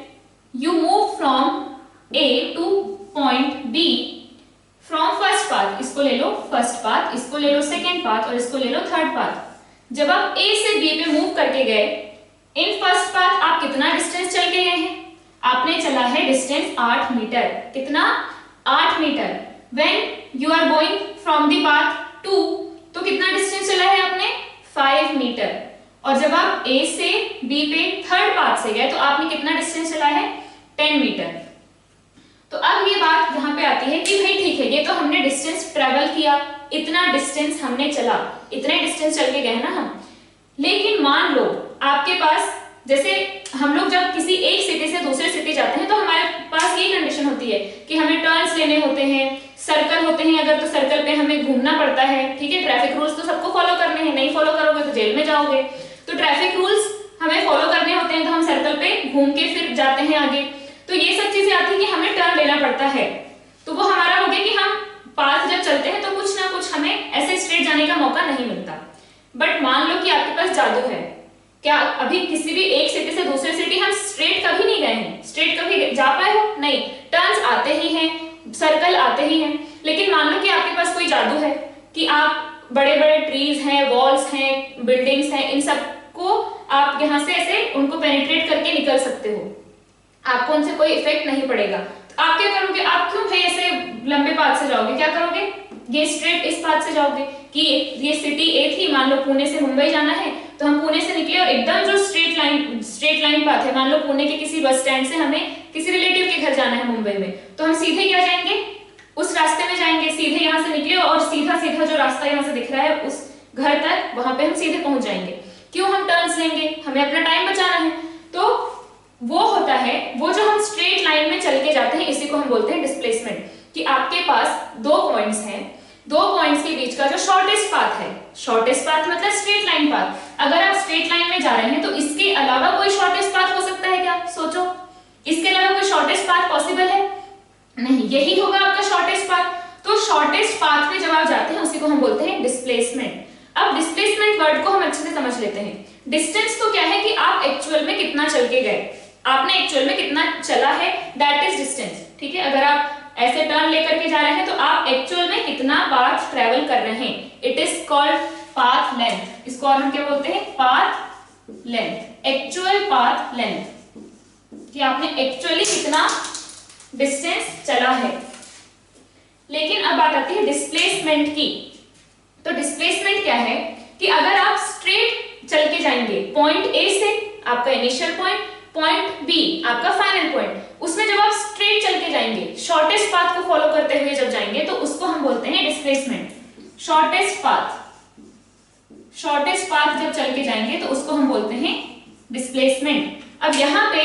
S1: you move from A to point B, from first path, इसको ले लो फर्स्ट पाथ, इसको ले लो सेकेंड पाथ और इसको ले लो थर्ड पाथ। जब आप ए से बी पे मूव करके गए, इन फर्स्ट पाथ आप कितना डिस्टेंस चल के गए हैं? आपने चला है डिस्टेंस 8 मीटर। कितना? 8 metre. When you are going from the path 2, तो कितना डिस्टेंस चला है आपने? 5 मीटर। और जब आप ए से बी पे थर्ड पाथ से गए तो आपने कितना डिस्टेंस चला है? 10 मीटर। तो अब ये बात यहाँ पे आती है कि भाई ठीक है, ये तो हमने डिस्टेंस ट्रेवल किया, इतना डिस्टेंस हमने चला, इतने डिस्टेंस चल के गए ना हम। लेकिन मान लो आपके पास, जैसे हम लोग जब किसी एक सिटी से दूसरे सिटी जाते हैं तो हमारे पास ये कंडीशन होती है कि हमें टर्न्स लेने होते हैं, सर्कल होते हैं, अगर तो सर्कल पे हमें घूमना पड़ता है, ठीक है। ट्रैफिक रूल्स तो सबको फॉलो करने हैं, नहीं फॉलो करोगे तो जेल में जाओगे। तो ट्रैफिक रूल्स हमें फॉलो करने होते हैं, तो हम सर्कल पे घूम के फिर जाते हैं आगे। तो ये सब चीजें आती है कि हमें टर्न लेना पड़ता है। तो वो हमारा हो गया कि हम पाथ जब चलते हैं तो कुछ ना कुछ हमें ऐसे स्ट्रेट जाने का मौका नहीं मिलता। बट मान लो कि आपके पास जादू है, क्या अभी किसी भी एक सिटी से दूसरे सिटी हम स्ट्रेट कभी नहीं गए हैं? स्ट्रेट कभी जा पाए हो? नहीं। टर्न्स आते ही हैं, सर्कल आते ही हैं। लेकिन मान लो कि आपके पास कोई जादू है कि आप बड़े बड़े ट्रीज हैं, वॉल्स हैं, बिल्डिंग्स हैं, इन सबको आप यहाँ से ऐसे उनको पेनिट्रेट करके निकल सकते हो, आपको उनसे कोई इफेक्ट नहीं पड़ेगा। तो आप क्या करोगे? आप क्यों भाई ऐसे लंबे पाथ से जाओगे? क्या करोगे? ये स्ट्रेट इस पाथ से जाओगे कि ये सिटी ए थी, मान लो पुणे से मुंबई जाना है, तो हम पुणे से निकले और एकदम जो स्ट्रेट लाइन पाथ है, मान लो पुणे के किसी बस स्टैंड से हमें किसी रिलेटिव के घर जाना है मुंबई में, तो हम सीधे क्या जाएंगे? उस रास्ते में जाएंगे। सीधे यहाँ से निकले और सीधा सीधा जो रास्ता यहाँ से दिख रहा है उस घर तक, वहां पे हम सीधे पहुंच जाएंगे। क्यों हम टर्न्स लेंगे? हमें अपना टाइम बचाना है। तो वो होता है, वो जो हम स्ट्रेट लाइन में चल के जाते हैं, इसी को हम बोलते हैं डिस्प्लेसमेंट। कि आपके पास 2 पॉइंट्स हैं, 2 पॉइंट्स के बीच का जो शॉर्टेस्ट पाथ है, शॉर्टेस्ट पाथ मतलब स्ट्रेट लाइन पाथ। अगर आप स्ट्रेट लाइन में जा रहे हैं तो इसके अलावा कोई शॉर्टेस्ट पाथ हो सकता है क्या? सोचो, इसके अलावा कोई शॉर्टेस्ट पाथ पॉसिबल है? नहीं, यही होगा आपका शॉर्टेस्ट पाथ। तो शॉर्टेस्ट पाथ में जब आप जाते हैं उसी को हम बोलते हैं डिस्प्लेसमेंट। अब डिस्प्लेसमेंट वर्ड को हम अच्छे से समझ लेते हैं। डिस्टेंस तो क्या है कि आप एक्चुअल में कितना चल के गए, आपने एक्चुअल में कितना चला है, दैट इज डिस्टेंस। ठीक है, अगर आप ऐसे टर्न लेकर के जा रहे हैं तो आप एक्चुअल में कितना पाथ ट्रेवल कर रहे हैं, it is called path length. इसको और हम क्या बोलते हैं? Path length, actual path length, कि आपने एक्चुअली कितना डिस्टेंस चला है। लेकिन अब बात आती है डिस्प्लेसमेंट की। तो डिस्प्लेसमेंट क्या है कि अगर आप स्ट्रेट चल के जाएंगे पॉइंट ए से, आपका इनिशियल पॉइंट, पॉइंट बी आपका फाइनल पॉइंट, उसमें जब आप स्ट्रेट चल के जाएंगे, शॉर्टेस्ट पाथ को फॉलो करते हुए जब जाएंगे, तो उसको हम बोलते हैं डिस्प्लेसमेंट। शॉर्टेस्ट पाथ जब चल के जाएंगे तो उसको हम बोलते हैं डिस्प्लेसमेंट। अब यहाँ पे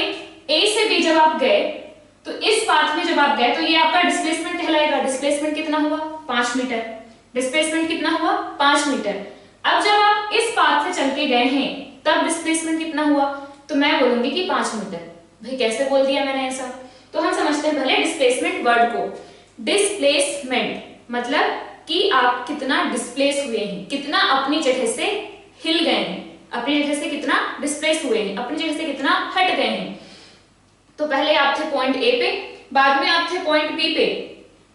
S1: ए से बी जब आप गए, तो इस पाथ में जब आप गए तो ये आपका डिस्प्लेसमेंट कहलाएगा। डिस्प्लेसमेंट कितना हुआ? 5 मीटर। डिस्प्लेसमेंट कितना हुआ? 5 मीटर। अब जब आप इस पाथ से चल के गए हैं तब डिस्प्लेसमेंट कितना हुआ? तो मैं बोलूंगी कि 5 मीटर। भाई कैसे बोल दिया मैंने ऐसा? तो हम समझते हैं पहले डिस्प्लेसमेंट वर्ड को। डिस्प्लेसमेंट मतलब कि आप कितना डिस्प्लेस हुए हैं, कितना अपनी जगह से हिल गए हैं, अपनी जगह से कितना डिस्प्लेस हुए हैं, अपनी जगह से कितना हट गए हैं। तो पहले आप थे पॉइंट ए पे, बाद में आप थे पॉइंट बी पे।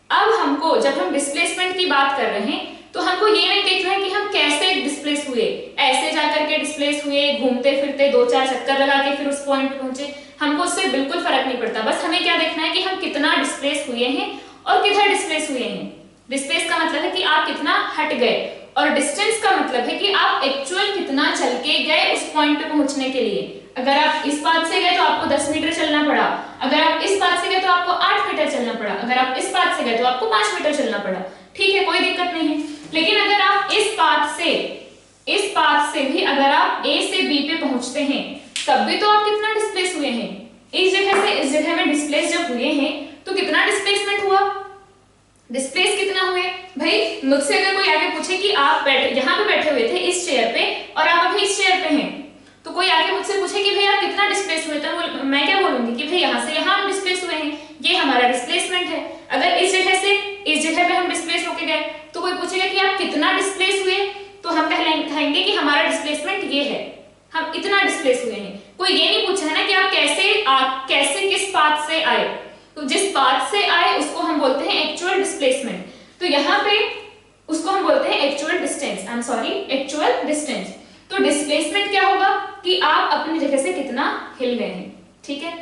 S1: अब हमको, जब हम डिस्प्लेसमेंट की बात कर रहे हैं, तो हमको ये नहीं देखना है कि हम कैसे डिस्प्लेस हुए, ऐसे जाकर के डिस्प्लेस हुए, घूमते फिरते 2-4 चक्कर लगा के फिर उस पॉइंट पे पहुंचे, हमको उससे बिल्कुल फर्क नहीं पड़ता। बस हमें क्या देखना है कि हम कितना डिस्प्लेस हुए हैं और किधर डिस्प्लेस हुए हैं। डिस्प्लेस का मतलब है कि आप कितना हट गए, और डिस्टेंस का मतलब है कि आप एक्चुअल कितना चल के गए उस पॉइंट पे पहुंचने के लिए। अगर आप इस पाथ से गए तो आपको 10 मीटर चलना पड़ा, अगर आप इस पाथ से गए तो आपको 8 मीटर चलना पड़ा, अगर आप इस पाथ से गए तो आपको 5 मीटर चलना पड़ा। ठीक है, कोई दिक्कत नहीं है। लेकिन अगर आप इस पाथ से भी अगर आप ए से बी पे पहुंचते हैं, तब भी तो आप कितना डिस्प्लेस हुए हैं। इस जगह से इस जगह में डिस्प्लेस जब हुए हैं तो कितना डिस्प्लेसमेंट हुआ? डिस्प्लेस कितना हुए? भाई मुझसे अगर कोई आगे पूछे कि आप यहाँ पे बैठे हुए थे इस चेयर पे और आप अभी इस चेयर पे हैं, तो कोई आगे मुझसे पूछे कि भाई आप कितना डिस्प्लेस हुए थे, मैं क्या बोलूंगी कि भाई यहाँ से यहाँ हम डिस्प्लेस हुए हैं, ये हमारा डिस्प्लेसमेंट है। अगर इस जगह से इस जगह पे हम डिस्प्लेस होके गए तो कोई पूछेगा कि आप कितना डिस्प्लेस हुए, तो हम कहेंगे कि हमारा डिस्प्लेसमेंट ये है, हम इतना डिस्प्लेस हुए हैं। कोई ये नहीं पूछा है ना कि आप कैसे किस पाथ से आए, तो जिस पाथ से आए उसको हम बोलते हैं एक्चुअल डिस्प्लेसमेंट। तो यहाँ पे उसको हम बोलते हैं actual distance, I am sorry, actual distance. तो डिस्प्लेसमेंट क्या होगा कि आप अपनी जगह से कितना हिल गए हैं, ठीक है।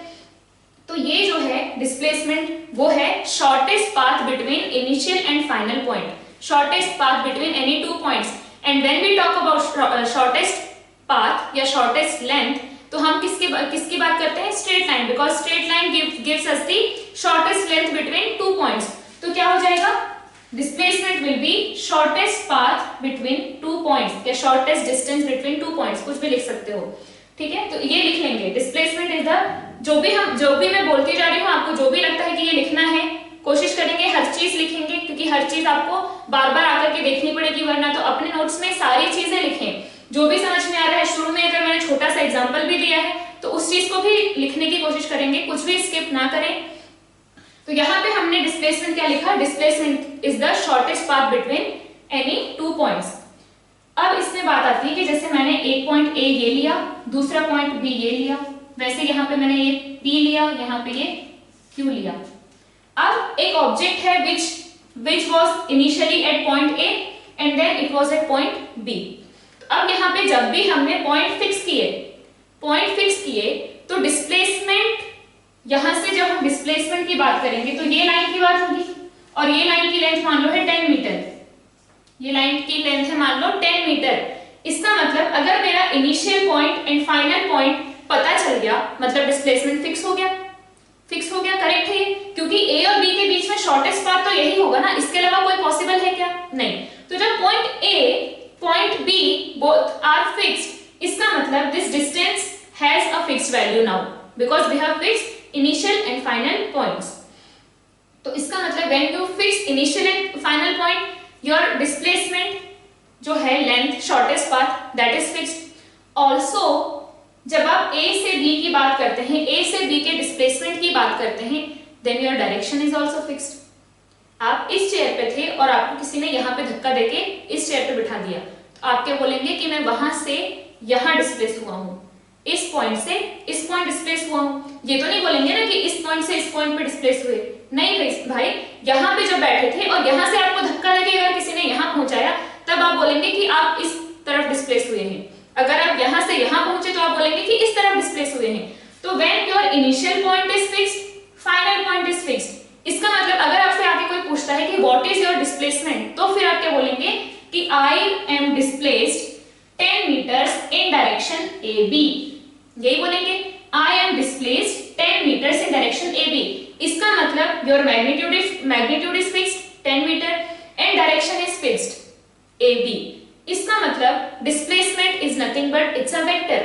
S1: तो ये जो है डिस्प्लेसमेंट वो है shortest path between initial and final point, shortest path between any two points. And when we talk about shortest path या शॉर्टेस्ट लेंथ, तो हम किसकी बात करते हैं, straight line, because straight line gives us the shortest length between two points. तो क्या हो जाएगा, displacement will be shortest path between two points या shortest distance between two points, कुछ भी लिख सकते हो, ठीक है। तो ये लिख लेंगे, डिस्प्लेसमेंट इज द, जो भी मैं बोलती जा रही हूँ, आपको जो भी लगता है कि ये लिखना है, कोशिश करेंगे हर चीज लिखेंगे, क्योंकि हर चीज आपको बार बार आकर के देखनी पड़ेगी, वरना तो अपने नोट्स में सारी चीजें लिखें, जो भी समझ में आ रहा है। शुरू में अगर मैंने छोटा सा एग्जांपल भी दिया है तो उस चीज को भी लिखने की कोशिश करेंगे, कुछ भी स्किप ना करें। तो यहाँ पे हमने डिस्प्लेसमेंट क्या लिखा, displacement is the shortest path between any two points. अब इसमें बात आती है कि जैसे मैंने एक पॉइंट ए ये लिया, दूसरा पॉइंट बी ये लिया, वैसे यहाँ पे मैंने ये P लिया, यहाँ पे ये Q लिया। अब एक ऑब्जेक्ट है which was initially at point A and then it was at point B। तो अब यहाँ पे जब भी हमने पॉइंट फिक्स किए तो डिस्प्लेसमेंट, यहाँ से जब हम डिस्प्लेसमेंट की बात करेंगे तो ये लाइन की बात होगी, और ये लाइन की लेंथ मान लो है 10 मीटर, ये लाइन की लेंथ है मान लो 10 मीटर। इसका मतलब अगर मेरा initial point and final point पता चल गया, मतलब डिस्प्लेसमेंट फिक्स हो गया, करेक्ट है, क्योंकि ए और बी के बीच में शॉर्टेस्ट पाथ तो यही होगा ना, इसके अलावा कोई पॉसिबल है क्या, नहीं। तो जब point A point B both are fixed, इसका मतलब this distance has a fixed value now, because we have fixed initial and final points. तो इसका मतलब when you fix initial and final point, your displacement जो है length, shortest path, that is fixed. Also जब आप A से B की बात करते हैं, A से B के डिस्प्लेसमेंट की बात करते हैं, then your direction is also fixed. आप इस चेयर पे थे और आपको किसी ने यहाँ पे धक्का देके इस चेयर पे बिठा दिया, तो आप क्या बोलेंगे कि मैं वहां से यहाँ डिस्प्लेस हुआ हूँ, इस पॉइंट से इस पॉइंट डिस्प्लेस हुआ हूँ। ये तो नहीं बोलेंगे ना कि इस पॉइंट से इस पॉइंट पे डिस्प्लेस हुए, नहीं भाई, यहाँ पे जब बैठे थे और यहाँ से आपको धक्का देके अगर किसी ने यहाँ पहुंचाया, तब आप बोलेंगे कि आप इस तरफ डिस्प्लेस हुए हैं। अगर आप यहाँ से यहाँ पहुंचे तो आप बोलेंगे कि इस तरफ डिस्प्लेस हुए हैं। तो when your initial point is fixed, final point is fixed. इसका मतलब अगर आपसे आगे कोई पूछता है कि व्हाट इज योर डिस्प्लेसमेंट, तो फिर आप क्या बोलेंगे कि I am displaced 10 metres in direction A B, यही बोलेंगे, I am displaced 10 metres in direction A B. इसका मतलब your magnitude is fixed 10 metre and direction is fixed A B. इसका मतलब displacement is nothing but it's a vector,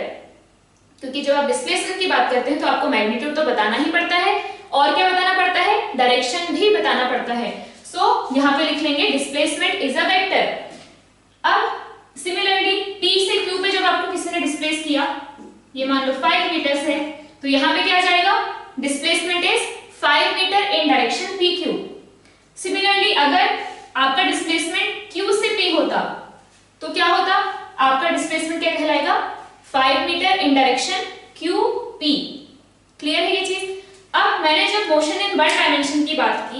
S1: क्योंकि जब आप displacement की बात करते हैं तो आपको मैग्नीट्यूड तो बताना ही पड़ता है, और क्या बताना पड़ता है, डायरेक्शन भी बताना पड़ता है। सो यहाँ पे लिख लेंगे डिस्प्लेसमेंट इज अ वेक्टर। अब सिमिलरली P से Q पे जब आपको किसी ने डिस्प्लेस किया, ये मान लो 5 मीटर है, तो यहाँ पे क्या आ जाएगा, displacement is 5 metre in direction PQ। Similarly अगर आपका डिस्प्लेसमेंट Q से P होता तो क्या होता, आपका डिस्प्लेसमेंट क्या कहलाएगा, 5 metre in direction QP। Clear है ये चीज। अब मैंने जब मोशन इन वन डायमेंशन की बात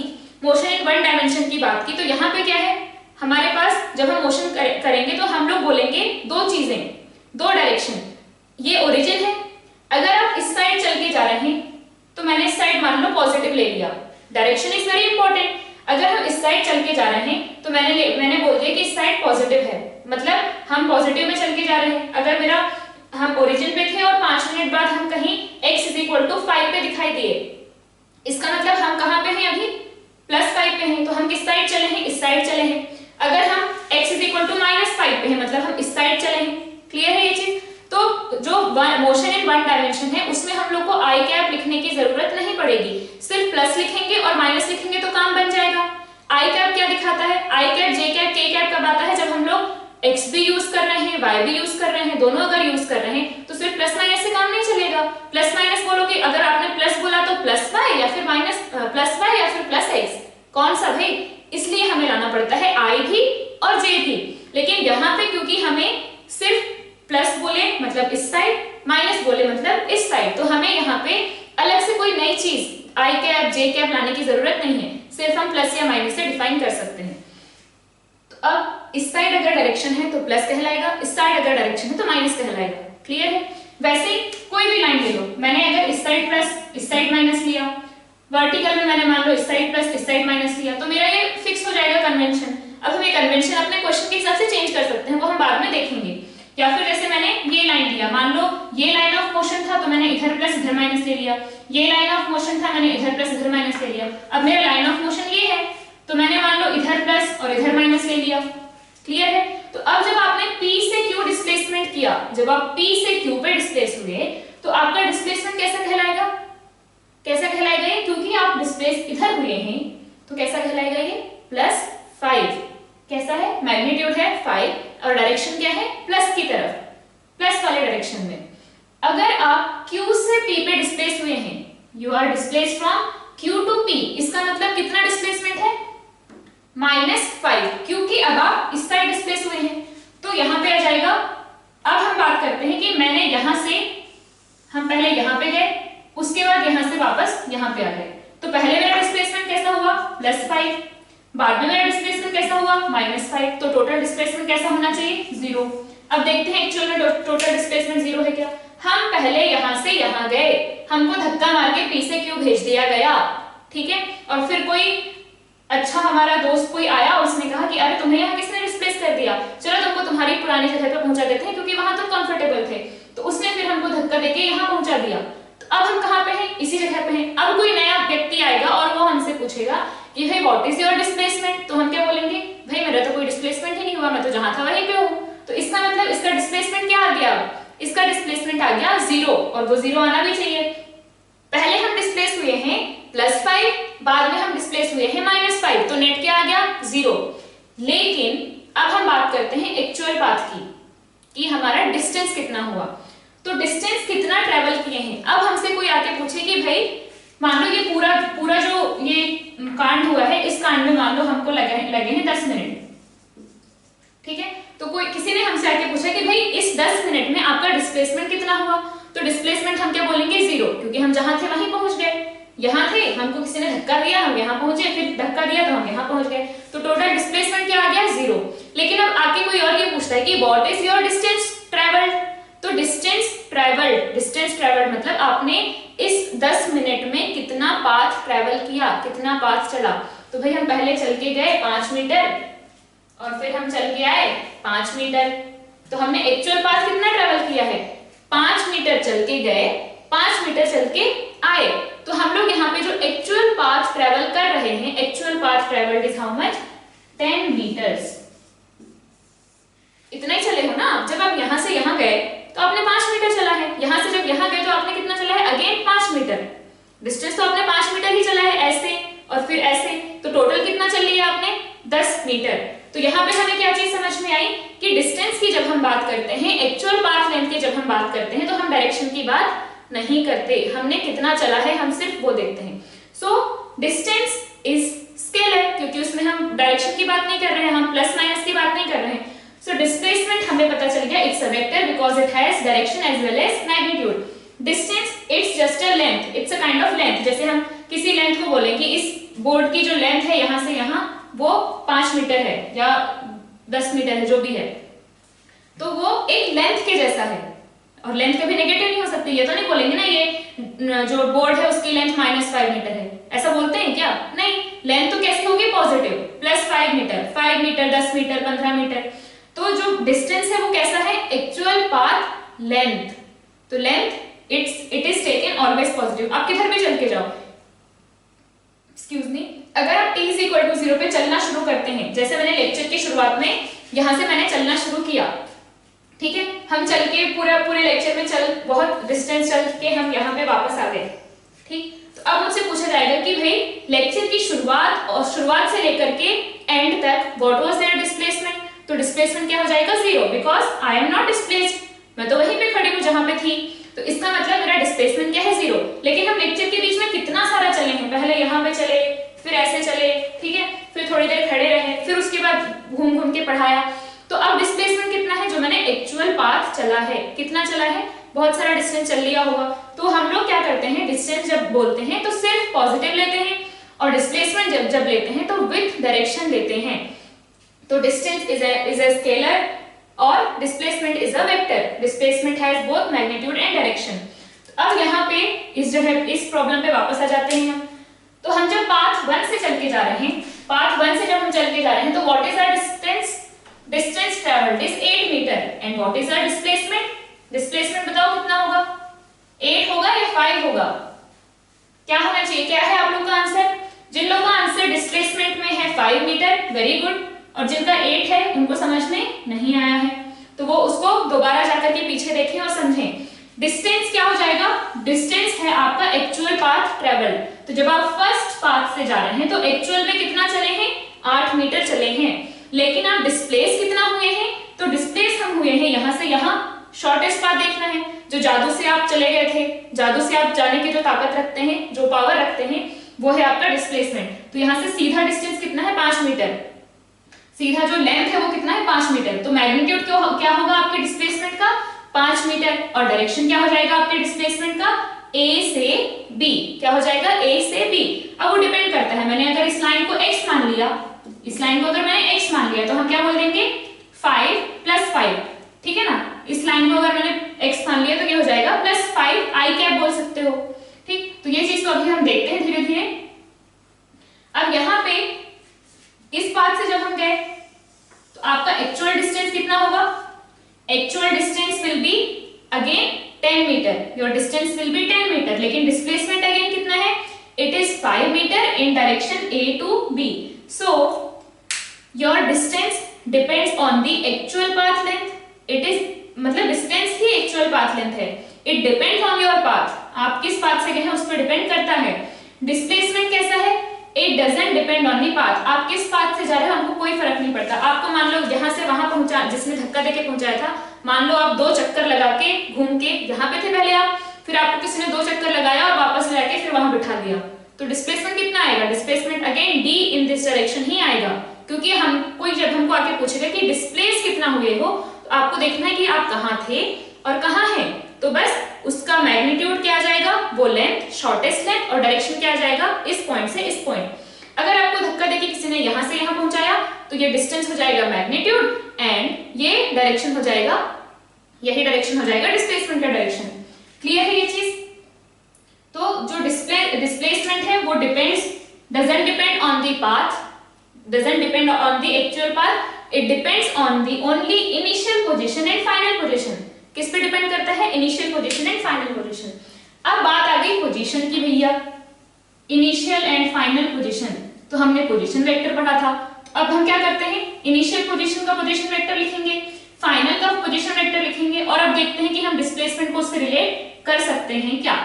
S1: की, तो यहाँ पे क्या है हमारे पास, जब हम मोशन करेंगे तो हम लोग बोलेंगे दो चीजें, दो डायरेक्शन। ये ओरिजिन है, अगर आप इस साइड चल के जा रहे हैं तो मैंने इस साइड मान लो पॉजिटिव ले लिया, डायरेक्शन इज वेरी इंपॉर्टेंट। अगर हम इस साइड चल के जा रहे हैं तो मैंने बोल दिया कि इस साइड पॉजिटिव है, मतलब हम पॉजिटिव में चल के जा रहे हैं। अगर हम ओरिजिन पे थे और 5 मिनट बाद हम कहीं x = 5 पे दिखाई दिए, इसका मतलब हम कहाँ पे हैं अभी, +5 पे हैं, तो हम किस साइड चले हैं, इस साइड चले हैं। अगर हम x = -5 पे हैं, मतलब हम इस साइड चले हैं। क्लियर है ये चीज। तो जो मोशन इन वन डायमेंशन है उसमें हम लोग को आई कैप लिखने की जरूरत नहीं पड़ेगी, सिर्फ प्लस लिखेंगे और माइनस लिखेंगे तो काम बन जाएगा। आई कैप क्या दिखाता है, आई कैप, जे कैप, के कैप कब आता है, जब हम लोग x भी यूज कर रहे हैं, y भी यूज कर रहे हैं, दोनों अगर यूज कर रहे हैं तो सिर्फ प्लस माइनस से काम नहीं चलेगा। प्लस माइनस बोलोगे, अगर आपने प्लस बोला तो +y या फिर +y या फिर +x, कौन सा भाई, इसलिए हमें लाना पड़ता है i भी और j भी। लेकिन यहाँ पे क्योंकि हमें सिर्फ प्लस बोले मतलब इस साइड, माइनस बोले मतलब इस साइड, तो हमें यहाँ पे अलग से कोई नई चीज आई कैप, जे कैप लाने की जरूरत नहीं है, सिर्फ हम प्लस या माइनस से डिफाइन कर सकते हैं। अब इस साइड अगर डायरेक्शन है तो प्लस कहलाएगा, इस साइड अगर डायरेक्शन है तो माइनस कहलाएगा। क्लियर है? वैसे ही कोई भी लाइन ले लो, मैंने अगर इस साइड प्लस इस साइड माइनस लिया, वर्टिकल में मैंने मान लो इस साइड प्लस इस साइड माइनस लिया, तो मेरा ये फिक्स हो जाएगा कन्वेंशन। अब हम ये कन्वेंशन अपने क्वेश्चन के हिसाब से चेंज कर सकते हैं, वो हम बाद में देखेंगे। या फिर जैसे मैंने ये लाइन लिया, मान लो ये लाइन ऑफ मोशन था तो मैंने इधर प्लस इधर माइनस ले लिया, ये लाइन ऑफ मोशन था मैंने इधर प्लस इधर माइनस ले लिया। अब मेरा लाइन ऑफ मोशन ये है तो मैंने मान लो इधर प्लस और इधर माइनस ले लिया। क्लियर है? तो अब जब आपने P से Q डिस्प्लेसमेंट किया, जब आप P से Q पे डिस्प्लेस हुए तो आपका डिस्प्लेसमेंट कैसा कहलाएगा? कैसा कहलाएगा ये? क्योंकि आप डिस्प्लेस इधर हुए हैं तो कैसा कहलाएगा ये? +5। कैसा है? मैग्नीट्यूड है 5 और डायरेक्शन क्या है? प्लस की तरफ, प्लस वाले डायरेक्शन में। अगर आप Q से P पे डिस्प्लेस हुए हैं, you are displace from Q to P, इसका मतलब कितना डिस्प्लेसमेंट है? -5, क्योंकि अब आप इस साइड डिस्प्लेस हुए हैं तो यहां पे आ जाएगा। अब हम बात करते हैं कि मैंने यहां से, हम पहले यहां पे गए, उसके बाद यहां से वापस यहां पे आ गए, तो पहले मेरा डिस्प्लेसमेंट कैसा हुआ? +5, बाद में मेरा डिस्प्लेसमेंट कैसा हुआ? -5, तो टोटल डिस्प्लेसमेंट कैसा होना चाहिए? 0। अब देखते हैं एक्चुअल में टोटल डिस्प्लेसमेंट 0 है क्या। हम पहले यहां से यहां गए, हमको धक्का मार के P से Q भेज दिया गया, ठीक है, और फिर कोई अच्छा हमारा दोस्त कोई आया, उसने कहा कि अरे तुम्हें यहाँ किसने डिस्प्लेस कर दिया, चलो तुमको तुम्हारी पुरानी जगह पे पहुंचा देते हैं क्योंकि वहां तुम कंफर्टेबल थे, तो उसने फिर हमको धक्का देके यहाँ पहुंचा दिया। तो अब हम कहाँ पे हैं? इसी जगह पे हैं। अब कोई नया व्यक्ति आएगा और वो हमसे पूछेगा कि भाई व्हाट इज योर डिस्प्लेसमेंट, तो हम क्या बोलेंगे? भाई मेरा तो कोई डिस्प्लेसमेंट ही नहीं हुआ, मैं तो जहां था वहीं पे हूँ। तो इसका मतलब इसका डिस्प्लेसमेंट क्या आ गया? इसका डिस्प्लेसमेंट आ गया 0, और वो 0 आना भी चाहिए। पहले हम डिस्प्लेस हुए हैं +5, बाद में हम डिस्प्लेस हुए हैं -5, तो नेट क्या आ गया? 0। लेकिन अब हम बात करते हैं एक्चुअल पाथ की, कि हमारा डिस्टेंस कितना हुआ। तो डिस्टेंस कितना ट्रेवल किए हैं। अब हमसे कोई आके पूछे कि भाई मान लो ये पूरा जो ये कांड हुआ है, इस कांड में मान लो हमको लगे हैं 10 मिनट, ठीक है, तो कोई किसी ने हमसे आके पूछा कि भाई इस 10 मिनट में आपका डिस्प्लेसमेंट कितना हुआ, तो डिस्प्लेसमेंट हम क्या बोलेंगे? 0, क्योंकि हम जहां थे वहीं पहुंच गए। यहाँ थे, हमको किसी ने धक्का दिया, हम यहाँ पहुंचे, फिर धक्का दिया तो हम यहाँ पहुंच गए, तो टोटल डिस्प्लेसमेंट क्या आ गया? 0। लेकिन अब आके कोई और ये पूछता है कि what is your distance travelled, तो डिस्टेंस ट्रेवल्ड मतलब आपने इस 10 मिनट में कितना पाथ ट्रेवल किया, कितना पाथ चला। तो भाई हम पहले चल के गए 5 मीटर और फिर हम चल के आए 5 मीटर, तो हमने एक्चुअल पाथ कितना ट्रेवल किया है? 5 मीटर चल के गए, 5 मीटर चल के आए। तो हम लोग यहाँ पे जो एक्चुअल पाथ ट्रेवल कर रहे हैं, actual path travelled is how much? 10 metres. इतना ही चले हो ना। जब आप यहाँ से यहाँ गए तो आपने 5 मीटर चला है, यहाँ से जब यहाँ गए तो आपने कितना चला है? Again 5 meter. डिस्टेंस तो आपने 5 मीटर ही चला है, ऐसे और फिर ऐसे, तो टोटल कितना चल लिया आपने? 10 मीटर। तो यहाँ पे हमें क्या चीज समझ में आई कि डिस्टेंस की जब हम बात करते हैं, एक्चुअल पाथ लेंथ की जब हम बात करते हैं, तो हम डायरेक्शन की बात नहीं करते, हमने कितना चला है हम सिर्फ वो देखते हैं। सो डिस्टेंस इज स्केलर, क्योंकि उसमें हम डायरेक्शन की बात नहीं कर रहे हैं, हम प्लस माइनस की बात नहीं कर रहे हैं। सो डिस्प्लेसमेंट हमें पता चल गया, it's a vector because it has direction as well as magnitude. Distance it's just a length, it's a kind of length. जैसे हम किसी लेंथ को बोले कि इस बोर्ड की जो लेंथ है यहाँ से यहाँ वो 5 मीटर है या 10 मीटर है, जो भी है, तो वो एक लेंथ के जैसा है। और लेंथ कभी नेगेटिव नहीं हो सकती, ये तो नहीं बोलेंगे ना ये जो बोर्ड है उसकी लेंथ -5 मीटर है, ऐसा बोलते हैं क्या? नहीं, लेंथ तो कैसी होगी? Positive, +5 metre, 5 metre, 10 metre, 15 metre. तो जो डिस्टेंस है वो कैसा है? Actual path length. तो length it is taken always positive. आप किधर भी चल के जाओ, एक्सक्यूज मी, अगर आप t = 0 पे चलना शुरू करते हैं, जैसे मैंने लेक्चर की शुरुआत में यहां से मैंने चलना शुरू किया, ठीक है, हम चल के पूरे लेक्चर में बहुत डिस्टेंस चल के हम यहाँ पे वापस आ गए, ठीक। तो अब मुझसे पूछा जाएगा कि भाई लेक्चर की शुरुआत से लेकर के एंड तक व्हाट वाज देयर डिस्प्लेसमेंट, तो डिस्प्लेसमेंट क्या हो जाएगा? 0, because I am not displaced, मैं तो वहीं पे खड़ी हूँ जहां पे थी, तो इसका मतलब मेरा डिस्प्लेसमेंट क्या है? 0। लेकिन हम लेक्चर के बीच में कितना सारा चले हैं, पहले यहाँ पे चले, फिर ऐसे चले, ठीक है, फिर थोड़ी देर खड़े रहे, फिर उसके बाद घूम के पढ़ाया, तो अब डिस्प्लेसमेंट कितना है? जो मैंने एक्चुअल पाथ चला है, कितना चला है? बहुत सारा डिस्टेंस चल लिया होगा। तो हम लोग क्या करते हैं, डिस्टेंस जब बोलते हैं तो सिर्फ पॉजिटिव लेते हैं, और डिस्प्लेसमेंट जब लेते हैं तो विथ डायरेक्शन लेते हैं। तो डिस्टेंस इज अ स्केलर और displacement is a vector. Displacement has both magnitude and direction. अब यहाँ पे इस प्रॉब्लम पे वापस आ जाते हैं हम। तो हम जब पाथ 1 से चल के जा रहे हैं, पाथ 1 से जब हम चल के जा रहे हैं, तो what is our distance? Distance travelled is 8 metre and what is our displacement? Displacement बताओ कितना होगा? 8 होगा या 5 होगा? क्या होना चाहिए? क्या है आप लोग का आंसर? जिन लोगों का आंसर डिस्प्लेसमेंट में है 5 मीटर, वेरी गुड, और जिनका 8 है उनको समझ में नहीं आया है, तो वो उसको दोबारा जाकर के पीछे देखें और समझें। डिस्टेंस क्या हो जाएगा? डिस्टेंस है आपका एक्चुअल पाथ ट्रेवल। तो जब आप फर्स्ट पाथ से जा रहे हैं तो एक्चुअल में कितना चले हैं? 8 मीटर चले हैं, लेकिन आप डिस्प्लेस कितना हुए हैं? तो डिस्प्लेस हम हुए हैं यहां से यहां, शॉर्टेस्ट पाथ देखना है, जो जादू से आप चले गए थे, जादू से आप जाने की जो ताकत रखते हैं, जो पावर रखते हैं, वो है आपका डिस्प्लेसमेंट। तो यहां से सीधा डिस्टेंस कितना है? 5 मीटर। सीधा जो लेंथ है वो कितना है? 5 मीटर। तो मैग्नीट्यूड क्या होगा आपके डिस्प्लेसमेंट का? 5 मीटर। और डायरेक्शन क्या हो जाएगा आपके डिस्प्लेसमेंट का? A से B। क्या हो जाएगा? A से B। अब वो डिपेंड करता है, मैंने अगर इस लाइन को x मान लिया, इस लाइन को अगर मैंने x मान लिया, तो हम क्या बोल देंगे? 5 + 5, ठीक है ना? इस लाइन को अगर मैंने x मान लिया तो क्या हो जाएगा? +5 i कैप बोल सकते हो, ठीक? तो ये चीज तो अभी हम देखते हैं धीरे धीरे। अब यहाँ पे इस पाथ से जब हम गए तो आपका एक्चुअल डिस्टेंस कितना होगा? Actual distance will be again 10 metre, your distance will be 10 metre, लेकिन डिस्प्लेसमेंट अगेन कितना है? It is 5 metre in direction A to B। So your distance depends on the actual path length. It is मतलब distance ही actual path length है। It depends on your path, आप किस path से गए हैं उस पर डिपेंड करता है। डिस्प्लेसमेंट कैसा है? It doesn't depend on the path, आप किस पाथ से जा रहे हो हमको कोई फर्क नहीं पड़ता। आपको मान लो यहाँ से वहां पहुंचा, जिसने धक्का देके पहुंचाया था, मान लो आप 2 चक्कर लगा के घूम के यहाँ पे थे पहले आप, फिर आपको किसी ने 2 चक्कर लगाया और वापस लाके फिर वहां बिठा दिया, तो डिस्प्लेसमेंट कितना आएगा? Displacement again d in this direction ही आएगा, क्योंकि हम कोई जब हमको आके पूछेगा कि डिस्प्लेस कितना हुए हो, तो आपको देखना है कि आप कहाँ थे और कहाँ हैं, तो बस उसका मैग्नीट्यूड क्या आ जाएगा? वो लेंथ, शॉर्टेस्ट लेंथ, और डायरेक्शन क्या आ जाएगा? इस पॉइंट से इस पॉइंट। अगर आपको धक्का देके किसी ने यहां से यहां पहुंचाया तो ये डिस्टेंस हो जाएगा मैग्नीट्यूड एंड ये डायरेक्शन हो जाएगा, यही डायरेक्शन हो जाएगा डिस्प्लेसमेंट का डायरेक्शन। क्लियर है ये चीज? तो जो डिस्प्लेसमेंट है वो doesn't depend on the path, doesn't depend on the actual path, it depends on the only initial position and final position. किस पे डिपेंड करता है? Initial position and final position. अब बात आ गई पोजीशन की भैया, इनिशियल एंड फाइनल पोजीशन, तो हमने पोजीशन वेक्टर पढ़ा था। अब हम क्या करते हैं? इनिशियल पोजीशन का पोजीशन वेक्टर लिखेंगे, फाइनल का पोजीशन वेक्टर लिखेंगे, और अब देखते हैं कि हम डिस्प्लेसमेंट को उससे रिलेट कर सकते हैं क्या।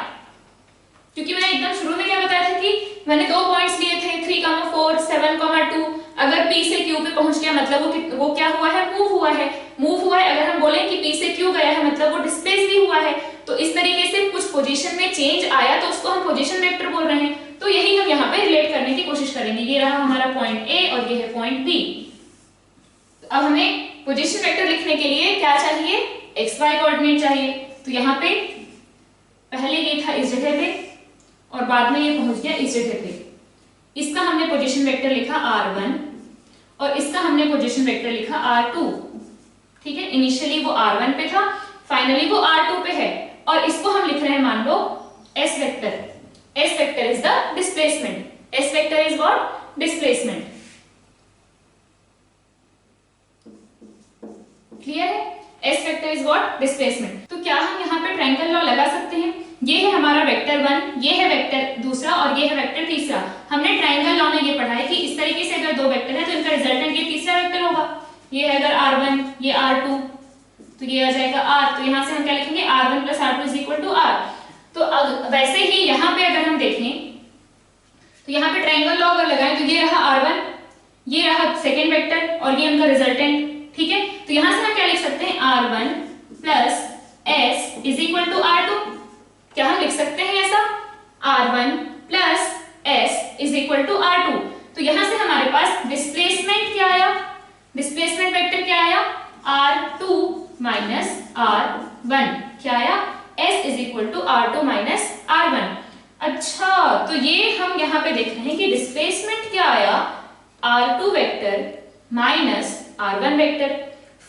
S1: क्योंकि मैंने एकदम शुरू में क्या बताया था कि मैंने 2 पॉइंट्स लिए थे 3, 4, 7, 2। अगर P से Q पे पहुंच गया मतलब वो क्या हुआ है? मूव हुआ है। मूव हुआ है, अगर हम बोले कि P से Q गया है मतलब वो डिस्प्लेस भी हुआ है। तो इस तरीके से कुछ पोजीशन में चेंज आया तो उसको हम पोजीशन वेक्टर बोल रहे हैं। तो यही हम यहाँ पे रिलेट करने की कोशिश करेंगे। ये रहा हमारा पॉइंट A और ये है पॉइंट B। अब हमें पोजीशन वेक्टर लिखने के लिए क्या चाहिए? XY कोऑर्डिनेट चाहिए। तो यहाँ पे पहले ये था इस जगह पे और बाद में ये पहुंच गया इस जगह पे। इसका हमने पोजीशन वेक्टर लिखा r1 और इसका हमने पोजीशन वेक्टर लिखा r2। ठीक है, इनिशियली वो r1 पे था, फाइनली वो r2 पे है, और इसको हम लिख रहे हैं मान लो s vector. s vector is the displacement. s vector is what? Displacement. Clear है? s vector is what? Displacement. तो क्या हम यहाँ पे ट्रायंगल लॉ लगा सकते हैं? ये है हमारा वेक्टर 1, ये है वेक्टर दूसरा और ये है वेक्टर तीसरा। हमने ट्रायंगल लॉ में ये पढ़ा है कि इस तरीके से अगर 2 वेक्टर है तो इनका रिजल्टेंट ये तीसरा वेक्टर होगा। ये है अगर r1 ये r2 तो ये आ जाएगा r। तो यहाँ से हम क्या लिखेंगे? r1 + r2 = r। तो वैसे ही यहाँ पे अगर हम देखें तो यहाँ पे ट्रायंगल लॉ अगर लगाएं तो ये रहा r1, ये रहा सेकेंड वेक्टर और ये उनका रिजल्टेंट। ठीक है, तो यहाँ से हम क्या लिख सकते हैं? r1 + s = r2। क्या हम लिख सकते हैं ऐसा? r1 + s = r2। तो यहां से हमारे पास डिस्प्लेसमेंट क्या आया? डिस्प्लेसमेंट वेक्टर क्या आया? r2 - r1। क्या आया? s = r2 - r1। अच्छा, तो ये हम यहाँ पे देख रहे हैं कि डिस्प्लेसमेंट क्या आया? r2 vector - r1 vector,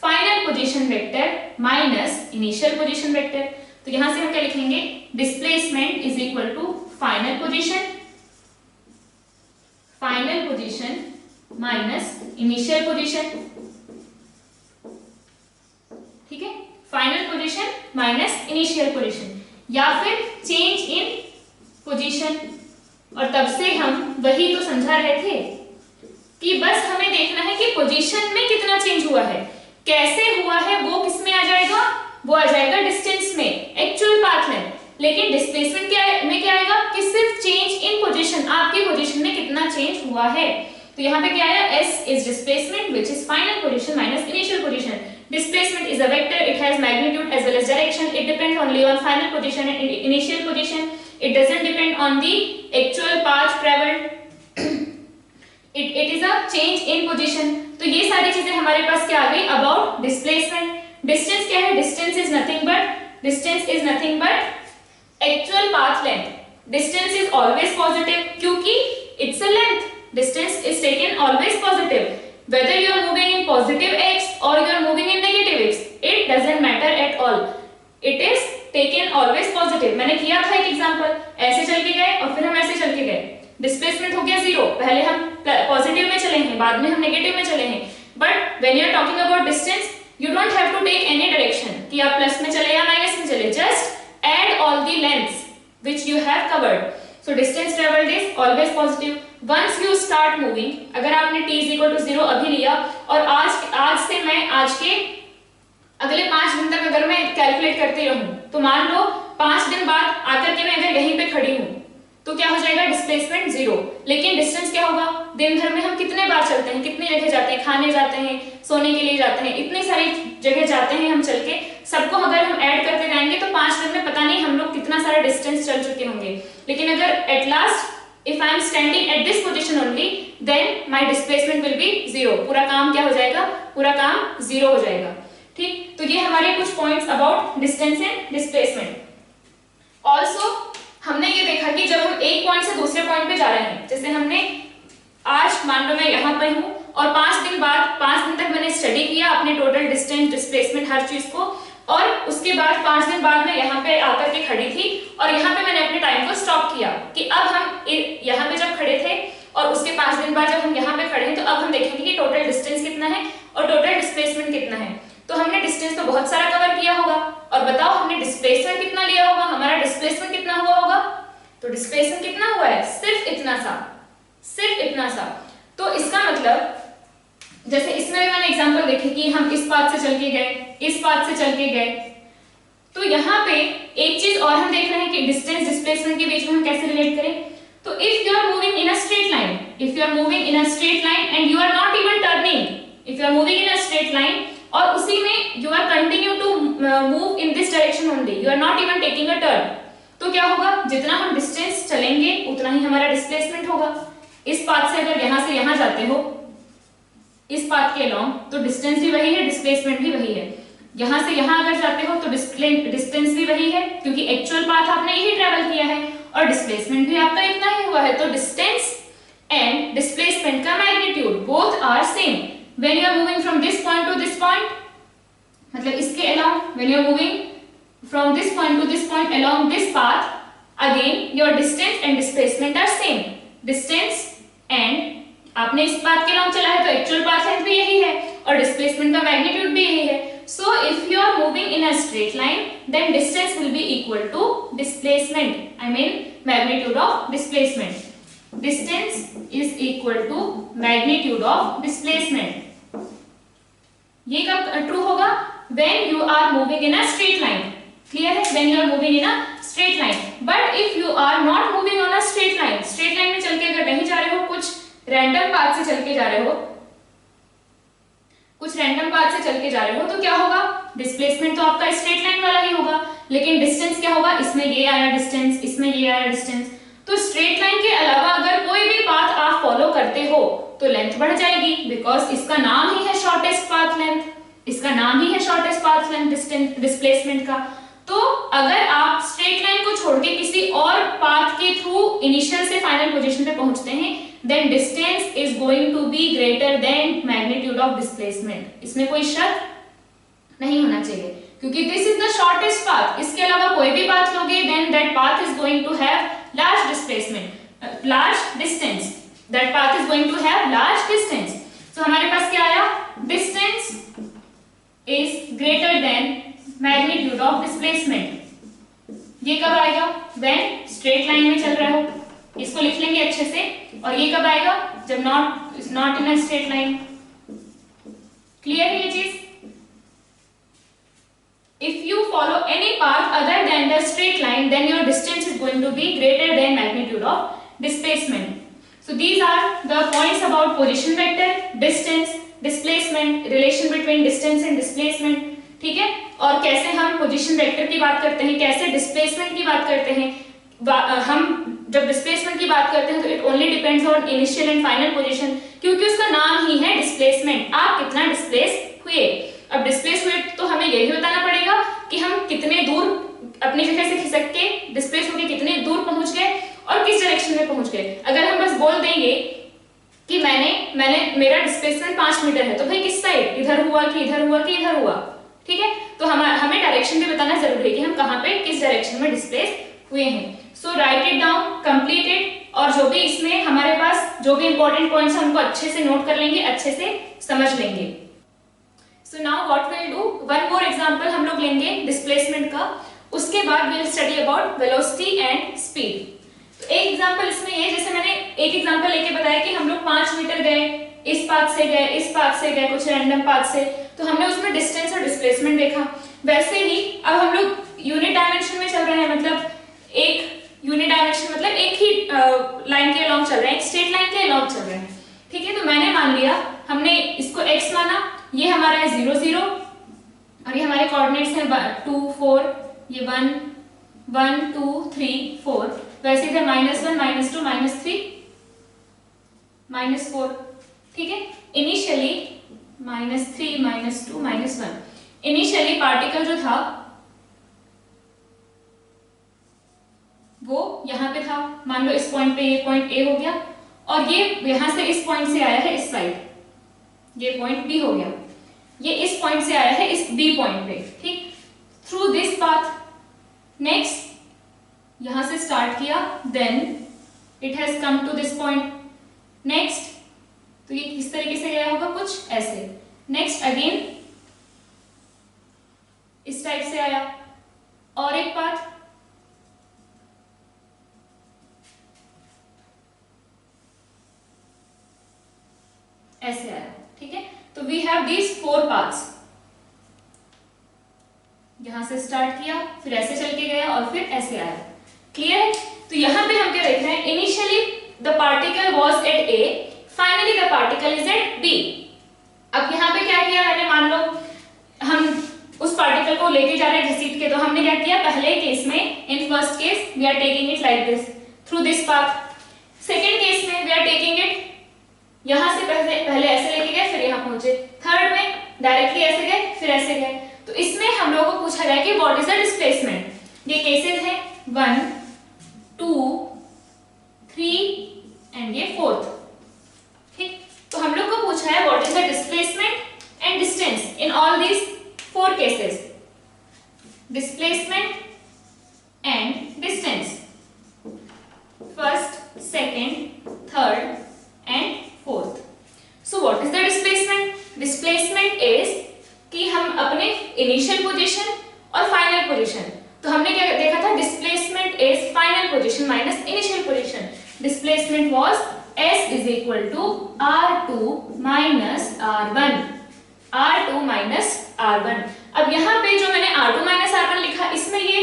S1: final position vector minus initial position vector. तो यहां से हम क्या लिखेंगे, displacement is equal to final position minus initial position. ठीक है, final position minus initial position, या फिर चेंज इन पोजीशन। और तब से हम वही तो समझा रहे थे कि बस हमें देखना है कि पोजीशन में कितना चेंज हुआ है, कैसे हुआ है, वो किस में आ जाएगा, वो आ जाएगा डिस्टेंस में, एक्चुअल पाथ लेंथ। लेकिन डिस्प्लेसमेंट में क्या आएगा कि सिर्फ चेंज इन पोजीशन, आपकी पोजीशन में कितना चेंज हुआ है। तो यहाँ पे क्या आया, s is displacement which is final position minus initial position. Displacement is a vector, it has magnitude as well as direction, it depends only on final position and initial position, it doesn't depend on the actual path traveled. It is a change in position. तो ये सारी चीजें हमारे पास क्या आ गई about displacement. Distance क्या है, distance is nothing but actual path length. Distance is always positive क्योंकि it's a length. Distance is taken always positive, whether you are moving in positive x or you are moving in negative x, it doesn't matter at all, it is taken always positive। मैंने किया था एक example, ऐसे चल के गए और फिर हम ऐसे चल के गए, डिस्प्लेसमेंट हो गया 0, पहले हम पॉजिटिव में चले हैं, बाद में हम नेगेटिव में चले हैं। But when you are talking about distance, you don't have to take any direction कि आप प्लस में चले या माइनस में चले, just add all the lengths which you have covered. So distance travelled is always positive. Once you start moving, अगर आपने t = 0 अभी लिया और आज से मैं आज के अगले 5 दिन तक अगर मैं कैलकुलेट करती रहूं, तो मान लो 5 दिन बाद आकर के मैं अगर यहीं पे खड़ी हूं, तो क्या हो जाएगा, डिस्प्लेसमेंट 0। लेकिन डिस्टेंस क्या होगा, दिन भर में हम कितने बार चलते हैं, कितनी जगह जाते हैं, खाने जाते हैं, सोने के लिए जाते हैं, इतनी सारी जगह जाते हैं हम चल के, सबको अगर हम ऐड करते जाएंगे तो 5 दिन में पता नहीं हम लोग कितना सारा डिस्टेंस चल चुके होंगे। लेकिन अगर at last if I am standing at this position only, then my displacement will be 0। पूरा काम क्या हो जाएगा, पूरा काम 0 हो जाएगा। ठीक, तो ये हमारे कुछ points about distance and displacement. Also हमने ये देखा कि जब हम एक पॉइंट से दूसरे पॉइंट पे जा रहे हैं, जैसे हमने आज मान लो मैं यहाँ पे हूँ और 5 दिन बाद 5 दिन तक मैंने स्टडी किया अपने टोटल डिस्टेंस, डिस्प्लेसमेंट, हर चीज को, और उसके बाद 5 दिन बाद मैं यहाँ पे आकर के खड़ी थी और यहाँ पे मैंने अपने टाइम को स्टॉप किया कि अब हम यहाँ पे जब खड़े थे और उसके 5 दिन बाद जब हम यहाँ पे खड़े हैं, तो अब हम देखेंगे कि टोटल डिस्टेंस कितना है और टोटल डिस्प्लेसमेंट कितना है। तो हमने डिस्टेंस तो बहुत सारा कवर किया होगा, और बताओ हमने डिस्प्लेसमेंट कितना लिया होगा, हमारा डिस्प्लेसमेंट कितना हुआ होगा। तो डिस्प्लेसमेंट कितना हुआ है, सिर्फ इतना सा। तो इसका मतलब जैसे इसमें भी मैंने एग्जांपल देखे कि हम इस पाथ से चल के गए, इस पाथ से चल के गए। तो यहाँ पे एक चीज और हम देख रहे हैं कि डिस्टेंस डिस्प्लेसमेंट के बीच में हम कैसे रिलेट करें। तो if you are moving in a straight line, and you are not even turning, if you are moving in a straight line और उसी में you are continue to move in this direction only, you are not even taking a turn, तो क्या होगा, जितना हम distance चलेंगे उतना ही हमारा डिस्प्लेसमेंट होगा। इस पाथ से अगर यहाँ से यहाँ जाते हो, इस पाथ के अलोंग, तो डिस्टेंस भी वही है, डिस्प्लेसमेंट भी वही है। यहाँ से यहाँ अगर जाते हो तो डिस्टेंस भी वही है क्योंकि एक्चुअल पाथ आपने यही ट्रेवल किया है, और डिस्प्लेसमेंट भी आपका इतना ही हुआ है। तो डिस्टेंस एंड डिस्प्लेसमेंट का magnitude both are same when you are moving from this point to this point, मतलब इसके along when you are moving from this point to this point along this path, again your distance and displacement are same. Distance and आपने इस path के along चला है तो actual path length भी यही है और डिस्प्लेसमेंट का मैग्नीट्यूड भी यही है। So if you are moving in a straight line, then distance will be equal to displacement, I mean magnitude of displacement. Distance is equal to magnitude of displacement. ये कब ट्रू होगा, when you are moving in a straight line. Clear है, when you are moving in a straight line. But if you are not moving on a straight line, straight line में चल के अगर नहीं जा रहे हो, कुछ रैंडम पाथ से चल के जा रहे हो, तो क्या होगा, डिस्प्लेसमेंट तो आपका स्ट्रेट लाइन वाला ही होगा, लेकिन डिस्टेंस क्या होगा, इसमें ये आया डिस्टेंस, इसमें ये आया डिस्टेंस। तो स्ट्रेट लाइन के अलावा अगर कोई भी पाथ आप फॉलो करते हो तो लेंथ बढ़ जाएगी, बिकॉज इसका नाम ही है shortest path length, distance displacement का। तो अगर आप स्ट्रेट लाइन को छोड़ के किसी और पाथ के थ्रू इनिशियल से फाइनल पोजीशन पे पहुंचते हैं, then distance is going to be greater than magnitude of displacement. इसमें कोई शक नहीं होना चाहिए, क्योंकि this is the shortest path. इसके अलावा कोई भी पाथ लोगे, then that path is going to have large displacement, large distance, that path is going to have large distance. तो हमारे पास क्या आया, distance is greater than magnitude of displacement. ये कब आएगा, व्हेन स्ट्रेट लाइन में चल रहे हो, इसको लिख लेंगे अच्छे से। और ये कब आएगा, जब not in a straight line. Clear है ये चीज? If you follow any path other than the straight line, then your distance is going to be greater than magnitude of displacement. So these are the points about position vector, distance, displacement, relation between distance and displacement. ठीक है, और कैसे हम position vector की बात करते हैं, कैसे डिस्प्लेसमेंट की बात करते हैं। हम जब डिस्प्लेसमेंट की बात करते हैं तो it only depends on initial and final position, क्योंकि उसका नाम ही है डिस्प्लेसमेंट। आप कितना डिस्प्लेस हुए। अब डिस्प्लेस हुए तो हमें यह भी बताना पड़ेगा कि हम कितने दूर अपनी जगह से खिसक के डिस्प्लेस होके कितने दूर पहुंच गए और किस डायरेक्शन में पहुंच गए। अगर हम बस बोल देंगे कि मैंने मेरा डिस्प्लेसमेंट 5 मीटर है, तो भाई किस साइड, इधर हुआ कि इधर हुआ कि इधर हुआ। ठीक है, तो हमें डायरेक्शन भी बताना जरूरी है कि हम कहाँ पे किस डायरेक्शन में डिस्प्लेस हुए हैं। So write it down, complete it, और जो भी इसमें हमारे पास जो भी इंपॉर्टेंट पॉइंट्स हैं उनको अच्छे से नोट कर लेंगे, अच्छे से समझ लेंगे। So now what will do, one more example हम लोग लेंगे डिस्प्लेसमेंट का, उसके बाद will study about velocity and speed. तो एक एग्जांपल इसमें ये, जैसे मैंने एक एग्जांपल लेके बताया कि हम लोग 5 मीटर गए, इस पाथ से गए, इस पाथ से गए, कुछ रैंडम पाथ से, तो हमने उसमें डिस्टेंस और डिस्प्लेसमेंट देखा। वैसे ही अब हम लोग यूनिट डायमेंशन में चल रहे हैं, मतलब एक यूनिट डायमेंशन मतलब एक ही लाइन के अलॉन्ग चल रहे हैं, एक स्ट्रेट लाइन के अलॉन्ग चल रहे हैं। ठीक है, तो मैंने मान लिया, हमने इसको x माना, ये हमारा है 0 0 और ये हमारे कोऑर्डिनेट्स हैं 2 4, ये 1 1 2 3 4, वैसे इधर -1 -2 -3 -4। ठीक है, इनिशियली -3 -2 -1, इनिशियली पार्टिकल जो था वो यहाँ पे था, मान लो इस पॉइंट पे, ये पॉइंट A हो गया, और ये यहाँ से इस पॉइंट से आया है इस साइड, ये पॉइंट B हो गया, ये इस पॉइंट से आया है इस B पॉइंट पे। ठीक, थ्रू दिस पाथ, नेक्स्ट यहां से स्टार्ट किया, then it has come to this point, next तो ये किस तरीके से गया होगा, कुछ ऐसे, नेक्स्ट अगेन इस टाइप से आया, और एक पाथ ऐसे आया। ठीक है, तो वी हैव दीज 4 पाथ्स, यहां से स्टार्ट किया, फिर ऐसे चल के गया और फिर ऐसे आया। क्लियर है? तो यहां पे हम क्या देख रहे हैं, initially the particle was at A, finally the particle is at B। अब यहां पे क्या किया मैंने, मान लो हम उस पार्टिकल को लेके जा रहे हैं घसीट के, तो हमने क्या किया, पहले केस में in first case we are taking it like this through this path, second case में वी आर टेकिंग इट यहां से पहले ऐसे लेके गए, फिर यहां पहुंचे, थर्ड में डायरेक्टली ऐसे गए, फिर ऐसे गए। तो इसमें हम लोगों को पूछा गया कि व्हाट इज द डिस्प्लेसमेंट। ये केसेस हैं 1 2 3 एंड ये 4th। ठीक, तो हम लोग को पूछा है what is the displacement and distance in all these 4 cases, displacement and distance, first, second, third and 4th। So what is the displacement? Displacement is कि हम अपने इनिशियल पोजीशन और फाइनल पोजीशन, तो हमने क्या देखा था, displacement is final position minus initial position. Displacement was S is equal to R2 minus R1, R2 minus R1। अब यहाँ पे जो मैंने R2 माइनस R1 लिखा, इसमें ये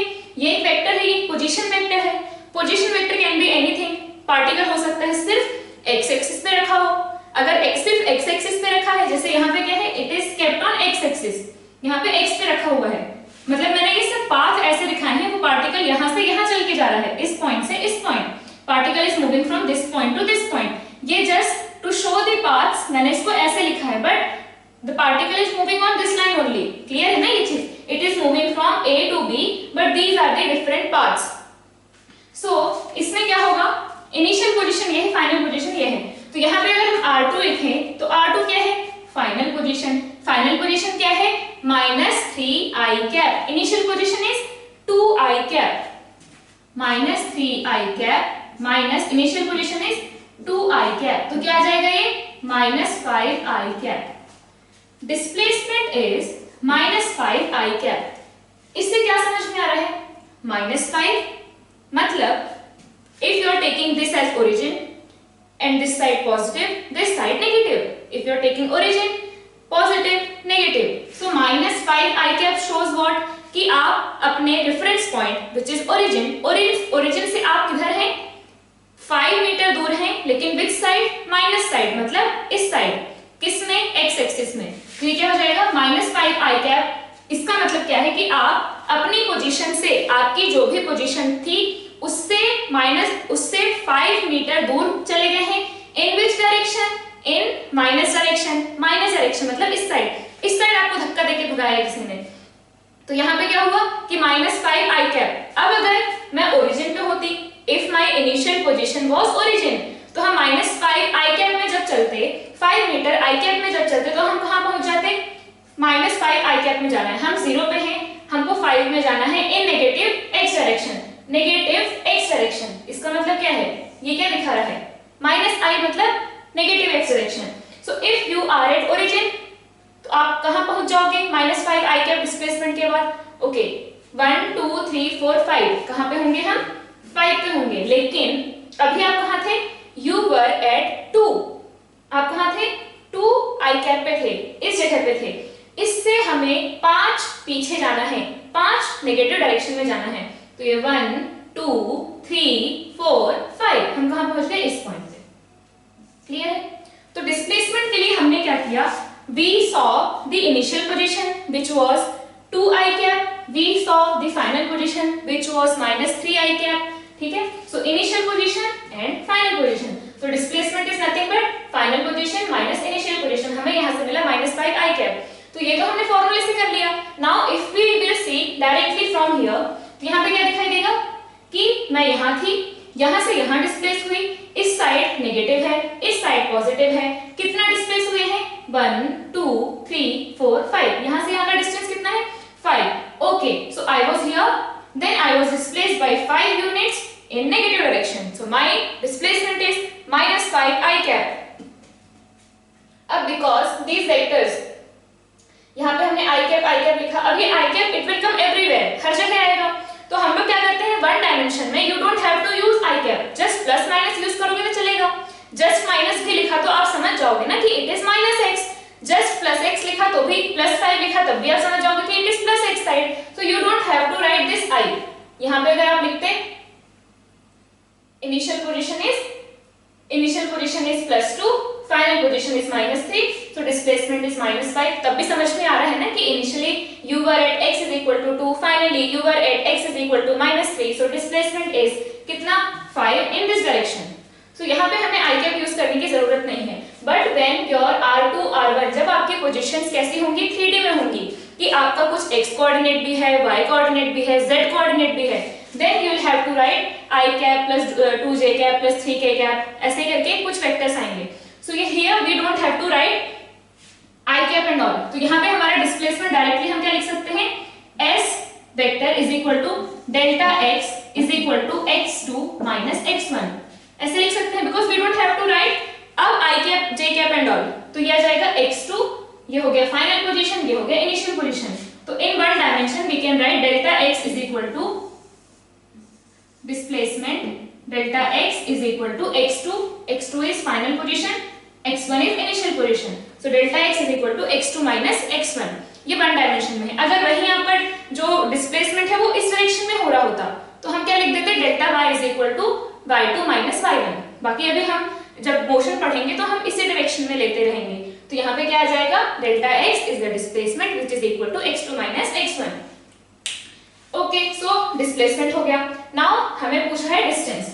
S1: एक वेक्टर है, ये पोजीशन वेक्टर है। Position vector can be anything, particle हो सकता है सिर्फ x एक्सिस पे रखा हो, अगर x सिर्फ x एक्सिस पे रखा है, जैसे यहाँ पे क्या है, it is kept on x axis, यहाँ पे x पे रखा हुआ है, मतलब मैंने ये सब पाथ ऐसे दिखाए हैं, वो पार्टिकल यहाँ से यहाँ चल के जा रहा है, इस पॉइंट से इस point, particle is moving from this point to this point. ये just to show the paths मैंने इसको ऐसे लिखा है, but the particle is moving on this line only. Clear है ना ये चीज? It is moving from A to B, but these are the different paths. So इसमें क्या होगा, इनिशियल पोजीशन ये है, फाइनल पोजीशन ये है। तो यहाँ पे अगर हम R2 लिखें तो R2 क्या है, फाइनल पोजीशन। फाइनल पोजीशन क्या है, -3i cap. Initial position is 2i cap, -3i cap minus initial position is 2i cap. तो क्या आ जाएगा ये, -5i cap. Displacement is -5i cap. इससे क्या समझ में आ रहा है, -5 मतलब if you are taking this as origin and this side positive, this side negative. If you are taking origin positive, negative. So -5i cap shows what, कि आप अपने reference point which is origin से आप किधर हैं, 5 metre दूर हैं, लेकिन which side, माइनस साइड, मतलब इस साइड, किसमें, x एक्सिस में। तो ये क्या हो जाएगा, -5i कैप। इसका मतलब क्या है कि आप अपनी पोजीशन से, आपकी जो भी पोजीशन थी उससे 5 मीटर दूर चले गए हैं। In which direction, in minus direction मतलब इस साइड आपको धक्का देके भगाया किसी ने। तो यहाँ पे क्या हुआ कि -5i कैप। अब अगर मैं ओरिजिन पे होती, if my initial position was origin, तो हम -5i कैप में जब चलते, 5 मीटर i कैप में जब चलते, तो हम कहाँ पहुंच जाते, -5i कैप में जाना है, हम 0 पे हैं, हमको 5 में जाना है इन नेगेटिव x डायरेक्शन। इसका मतलब क्या है, ये क्या दिखा रहा है, -i मतलब negative x direction. So if you are at origin, तो आप कहां पहुंच जाओगे, -5i कैप डिस्प्लेसमेंट के बाद। ओके, 1 2 3 4 5 कहां पे होंगे, हम 5 पे होंगे। लेकिन अभी आप कहां थे, यू वर एट 2, आप कहां थे, 2i कैप पे थे, इस जगह पे थे। इससे हमें 5 पीछे जाना है, 5 नेगेटिव डायरेक्शन में जाना है। तो ये 1 2 3 4 5 हम कहां पहुंच गए, इस पॉइंट पे। क्लियर है। तो डिस्प्लेसमेंट के लिए हमने क्या किया, we saw the initial position which was 2i cap, we saw the final position which was -3i cap. ठीक है, so initial position and final position. तो displacement is nothing but final position minus initial position. हमें यहां से मिला -5i cap. तो ये तो हमने फॉर्मूले से कर लिया। Now if we will see directly from here, तो यहाँ पे क्या दिखाई देगा कि मैं यहाँ थी, यहाँ से यहाँ डिस्प्लेस हुई, इस साइड नेगेटिव है, इस साइड पॉजिटिव है। कितना डिस्प्लेस हुए हैं, 1 2 3 4 5। यहाँ से यहाँ का डिस्टेंस कितना है, 5। Okay, so I was here, then I was displaced by 5 units in negative direction. So my displacement is -5i cap. अब बिकॉज दीज वेक्टर्स, यहाँ पे हमने i कैप लिखा, अब ये i cap it will come everywhere, हर जगह आएगा। तो हम लोग क्या करते हैं, वन डायमेंशन में you don't have to use i cap, just plus minus use करोगे तो चलेगा। जस्ट माइनस भी लिखा तो आप समझ जाओगे ना कि it is -x, just +x लिखा तो भी, +5 लिखा तब भी आप समझ जाओगे कि it is +x side. So you don't have to write this i। यहाँ पे अगर आप लिखते initial position is +2, final position is -3, so displacement is -5। तब भी समझ में आ रहा है ना कि initially you were at x is equal to 2, finally you were at x is equal to -3, so displacement is कितना, 5 in this direction। so यहाँ पे हमें i कैप यूज करने की जरूरत नहीं है। but when your r2 r1, जब आपकी पोजीशंस कैसी होंगी, 3D में होंगी, कि आपका कुछ x कोऑर्डिनेट भी है, y कोऑर्डिनेट भी है, z कोऑर्डिनेट भी है, then you will have to write i cap plus 2j cap plus 3k cap, ऐसे करके कुछ वेक्टर्स आएंगे। so here we don't have to write i cap and all. तो यहाँ पे हमारा डिस्प्लेसमेंट डायरेक्टली हम क्या लिख सकते हैं, s vector is equal to delta x is equal to x2 minus x1, ऐसे लिख सकते हैं, because we don't have to write अब i cap j cap and all. तो ये आ जाएगा x2, ये हो गया फाइनल पोजीशन, ये हो गया इनिशियल पोजीशन। तो in one dimension we can write delta x is equal to displacement delta x is equal to x2 is final position, x1 is initial position, so delta x is equal to x2 minus x1। ये one dimension में है। अगर वही यहाँ पर जो displacement है वो इस डायरेक्शन में हो रहा होता, तो हम क्या लिख देते, delta y is equal to y2 minus y1। बाकी अभी हम जब मोशन पढ़ेंगे तो हम इसी डायरेक्शन में लेते रहेंगे। तो यहाँ पे क्या आ जाएगा, delta x is the displacement which is equal to x2 minus x1। Okay, so displacement हो गया। नाउ हमें पूछा है डिस्टेंस।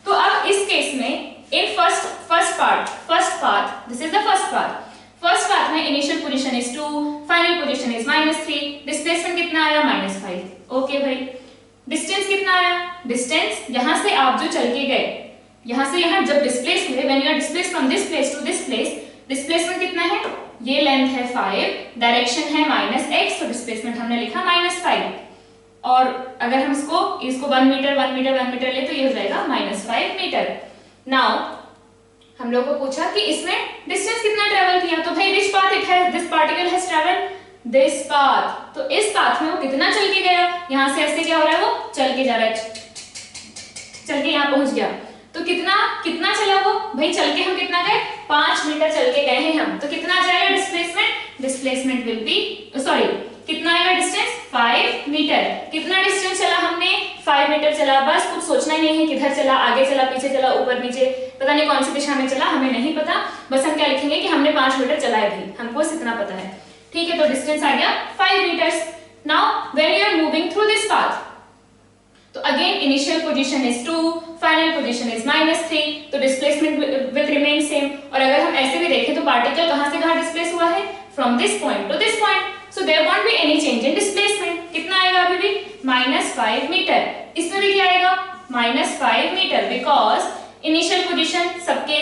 S1: तो अब इस केस में in first path, this is the first path। First path में initial position is 2, final position is -3, displacement कितना आया -5। ओके भाई, डिस्टेंस कितना आया? डिस्टेंस यहां से आप जो चल के गए, यहां से यहां जब डिस्प्लेस हुए, when you are displace from this place to this place, displacement कितना है? ये लेंथ है 5, डायरेक्शन है -x, तो डिस्प्लेसमेंट हमने लिखा -5। और अगर हम इसको 1 मीटर 1 मीटर 1 मीटर ले तो ये हो जाएगा -5 मीटर। नाउ हम लोग को पूछा कि इसमें डिस्टेंस कितना ट्रेवल किया, तो भाई विच path it has, this particle has travelled this path, तो इस पाथ में वो कितना चल के गया? यहां से ऐसे क्या हो रहा है, वो चल के जा रहा है, चल के यहां पहुंच गया। तो कितना चला वो? भाई चल के हम कितना गए? 5 मीटर चल के गए हैं हम, तो कितना आ जाएगा displacement? Displacement will B, sorry, कितना आएगा डिस्टेंस? 5 मीटर। कितना डिस्टेंस चला हमने? 5 मीटर चला। बस कुछ सोचना ही नहीं है, किधर चला, आगे चला, पीछे चला, ऊपर नीचे, पता नहीं कौन सी दिशा में चला, हमें नहीं पता। बस हम क्या लिखेंगे कि हमने 5 मीटर चला है, भी हमको इतना पता है। ठीक है, तो डिस्टेंस आ गया 5 metres. Now when you are moving through this path, तो अगेन initial position is 2, final position is -3, तो डिस्प्लेसमेंट विल रिमेन सेम। और अगर हम ऐसे भी देखें तो पार्टिकल कहां से कहां डिस्प्लेस हुआ है? From this point to this point, so there won't be any change in displacement. कितना आएगा अभी भी? -5 मीटर। इसमें भी क्या आएगा? -5 मीटर, बिकॉज इनिशियल पोजीशन सबके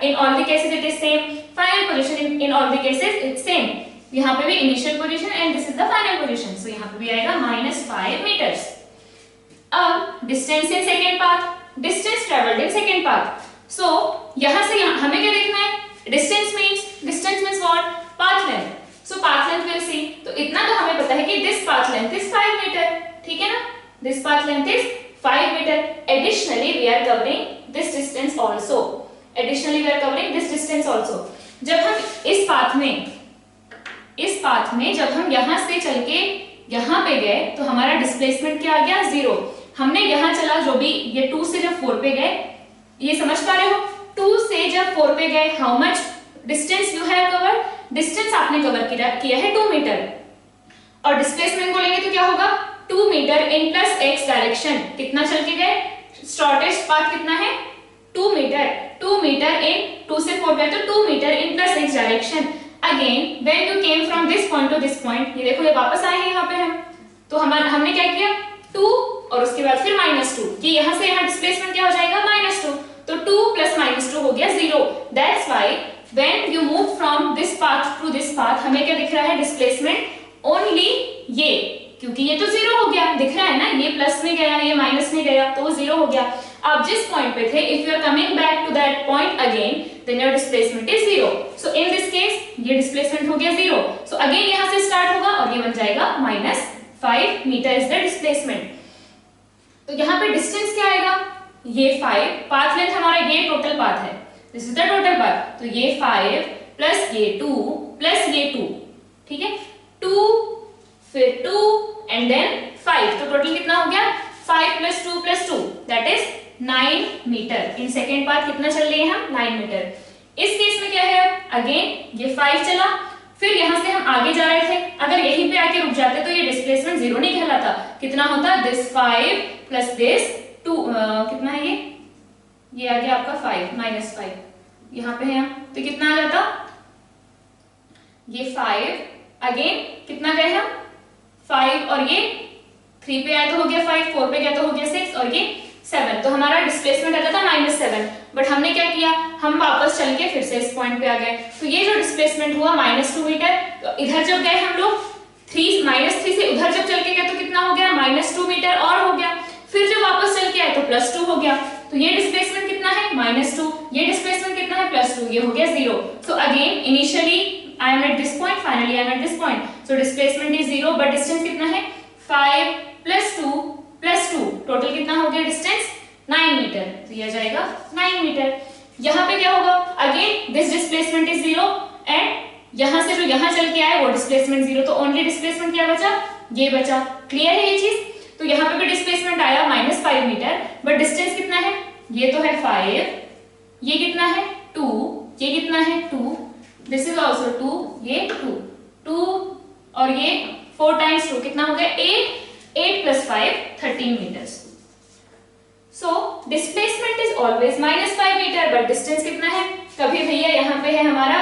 S1: in all the cases it is same, final position in all the cases it's same. यहाँ पे भी initial position and this is the final position, so यहाँ पे भी आएगा -5 मीटर्स। अब distance in second path, distance travelled in second path. So यहां से यहां हमें क्या देखना है? Distance means what? Path length. So path length will see, तो इतना तो हमें पता है कि this path length is 5 meter, ठीक है ना? This path length is 5 meter. Additionally we are covering this distance also, additionally we are covering this distance also. जब हम इस पाथ में जब हम यहां से चल के यहां पे गए तो हमारा डिस्प्लेसमेंट क्या आ गया? 0। हमने यहां चला, जो भी ये 2 से जब 4 पे गए, ये समझ पा रहे हो? 2 से जब 4 पे गए, how much distance you have covered? Distance आपने कवर किया है 2 मीटर। और डिस्प्लेसमेंट को लेंगे तो क्या होगा? 2 meter in plus x direction. कितना चल के गए? शॉर्टेस्ट पाथ कितना है? 2 मीटर। 2 मीटर इन 2 से 4 गए तो 2 meter in plus x direction. Again when you came from this point to this point, ये देखो ये वापस आए हैं यहाँ पे हम, तो हमने क्या किया? 2 और उसके बाद फिर -2, कि यहां से यहां डिस्प्लेसमेंट क्या हो जाएगा? -2, तो 2 + -2 हो गया 0। That's why when you move from this path to this path, हमें क्या दिख रहा है? डिस्प्लेसमेंट ओनली ये, क्योंकि ये तो 0 हो गया, दिख रहा है ना? ये प्लस में गया, ये माइनस में गया, तो वो 0 हो गया। आप जिस पॉइंट पे थे, if you are coming back to that point again, then your displacement is 0। So in this case ये डिस्प्लेसमेंट हो गया 0। सो अगेन यहां से स्टार्ट होगा और ये बन जाएगा -5 मीटर इज द डिस्प्लेसमेंट। तो यहाँ पे डिस्टेंस क्या आएगा? ये 5, पाथ लेंथ हमारा ये टोटल पाथ है, this is the total path, तो ये 5 प्लस ये 2 प्लस ये 2, ठीक है? 2 फिर 2 एंड देन 5, तो टोटल कितना हो गया? 5 + 2 + 2 that is 9 meter. In second path कितना चल रहे हैं हम? 9 मीटर। इस केस में क्या है? अगेन ये 5 चला, फिर यहां से हम आगे जा रहे थे, अगर यहीं पे आके रुक जाते तो ये डिस्प्लेसमेंट 0 नहीं कहलाता। कितना होता? दिस 5 प्लस दिस 2, कितना है ये आ गया आपका 5 -5, यहाँ पे है हम, तो कितना आ जाता? ये 5 अगेन कितना गए हम? 5 और ये 3 पे आए तो हो गया 5, 4 पे गया तो हो गया 6 और ये 7, तो हमारा डिस्प्लेसमेंट आ जाता -7। बट हमने क्या किया? हम वापस चल के फिर से इस पॉइंट पे आ गए, तो ये जो डिस्प्लेसमेंट हुआ -2 मीटर, तो इधर जब गए हम लोग -3 से उधर जब चल के गए तो कितना हो गया? -2 मीटर और हो गया। फिर जब वापस चल के आए तो +2 हो गया, तो ये डिस्प्लेसमेंट कितना है? -2। ये डिस्प्लेसमेंट कितना है? +2, ये हो गया 0। So again initially I am at this point, finally I am at this point, so displacement is 0, but distance कितना है? 5 + 2 + 2, टोटल कितना हो गया डिस्टेंस? 9 मीटर, तो ये जाएगा 9 मीटर। यहाँ पे क्या होगा? Again this displacement is 0 and यहां से जो यहां चल के आए वो डिस्प्लेसमेंट 0, तो ओनली डिस्प्लेसमेंट क्या बचा? ये बचा। क्लियर है ये चीज? तो यहाँ पे भी डिस्प्लेसमेंट आया -5 मीटर, बट डिस्टेंस कितना है? ये तो है 5, ये कितना है? 2, ये कितना है? 2, दिस इज आल्सो 2, ये 2 और ये 4 × 2 कितना हो गया? 8 + 5 13 meters. So displacement is always -5 meter, but distance कितना है? कभी भैया यहाँ पे है हमारा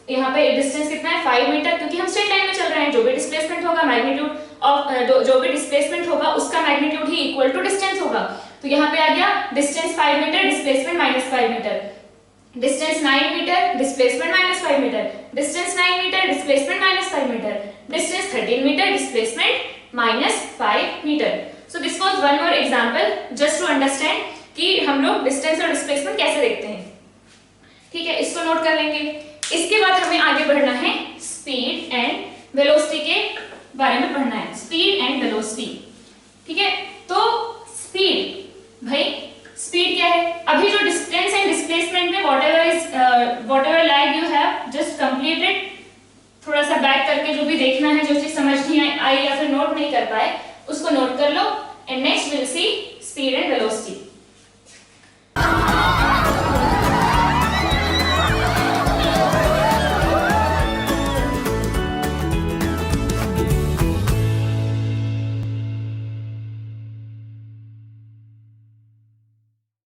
S1: यहाँ पे डिस्टेंस कितना है 5 मीटर, क्योंकि हम स्ट्रेट लाइन में चल रहे हैं। जो भी डिस्प्लेसमेंट होगा मैग्नीट्यूड ऑफ जो भी डिस्प्लेसमेंट होगा उसका मैग्नीट्यूड ही इक्वल टू डिस्टेंस होगा। तो यहाँ पे आ गया distance 5 meter, displacement -5 meter, distance 9 meter, displacement -5 meter, distance 9 meter, displacement -5 meter, distance 13 meter, displacement -5 meter. So this was one more example just to understand कि हम लोग डिस्टेंस और डिस्प्लेसमेंट कैसे देखते हैं। ठीक है, इसको नोट कर लेंगे। इसके बाद हमें आगे बढ़ना है, स्पीड एंड वेलोसिटी के बारे में पढ़ना है, स्पीड एंड वेलोसिटी। ठीक है, तो स्पीड, भाई स्पीड क्या है? अभी जो डिस्टेंस एंड डिस्प्लेसमेंट में whatever lag you have just completed, थोड़ा सा बैक करके जो भी देखना है, जो चीज समझ नहीं आई या फिर नोट नहीं कर पाए उसको नोट कर लो।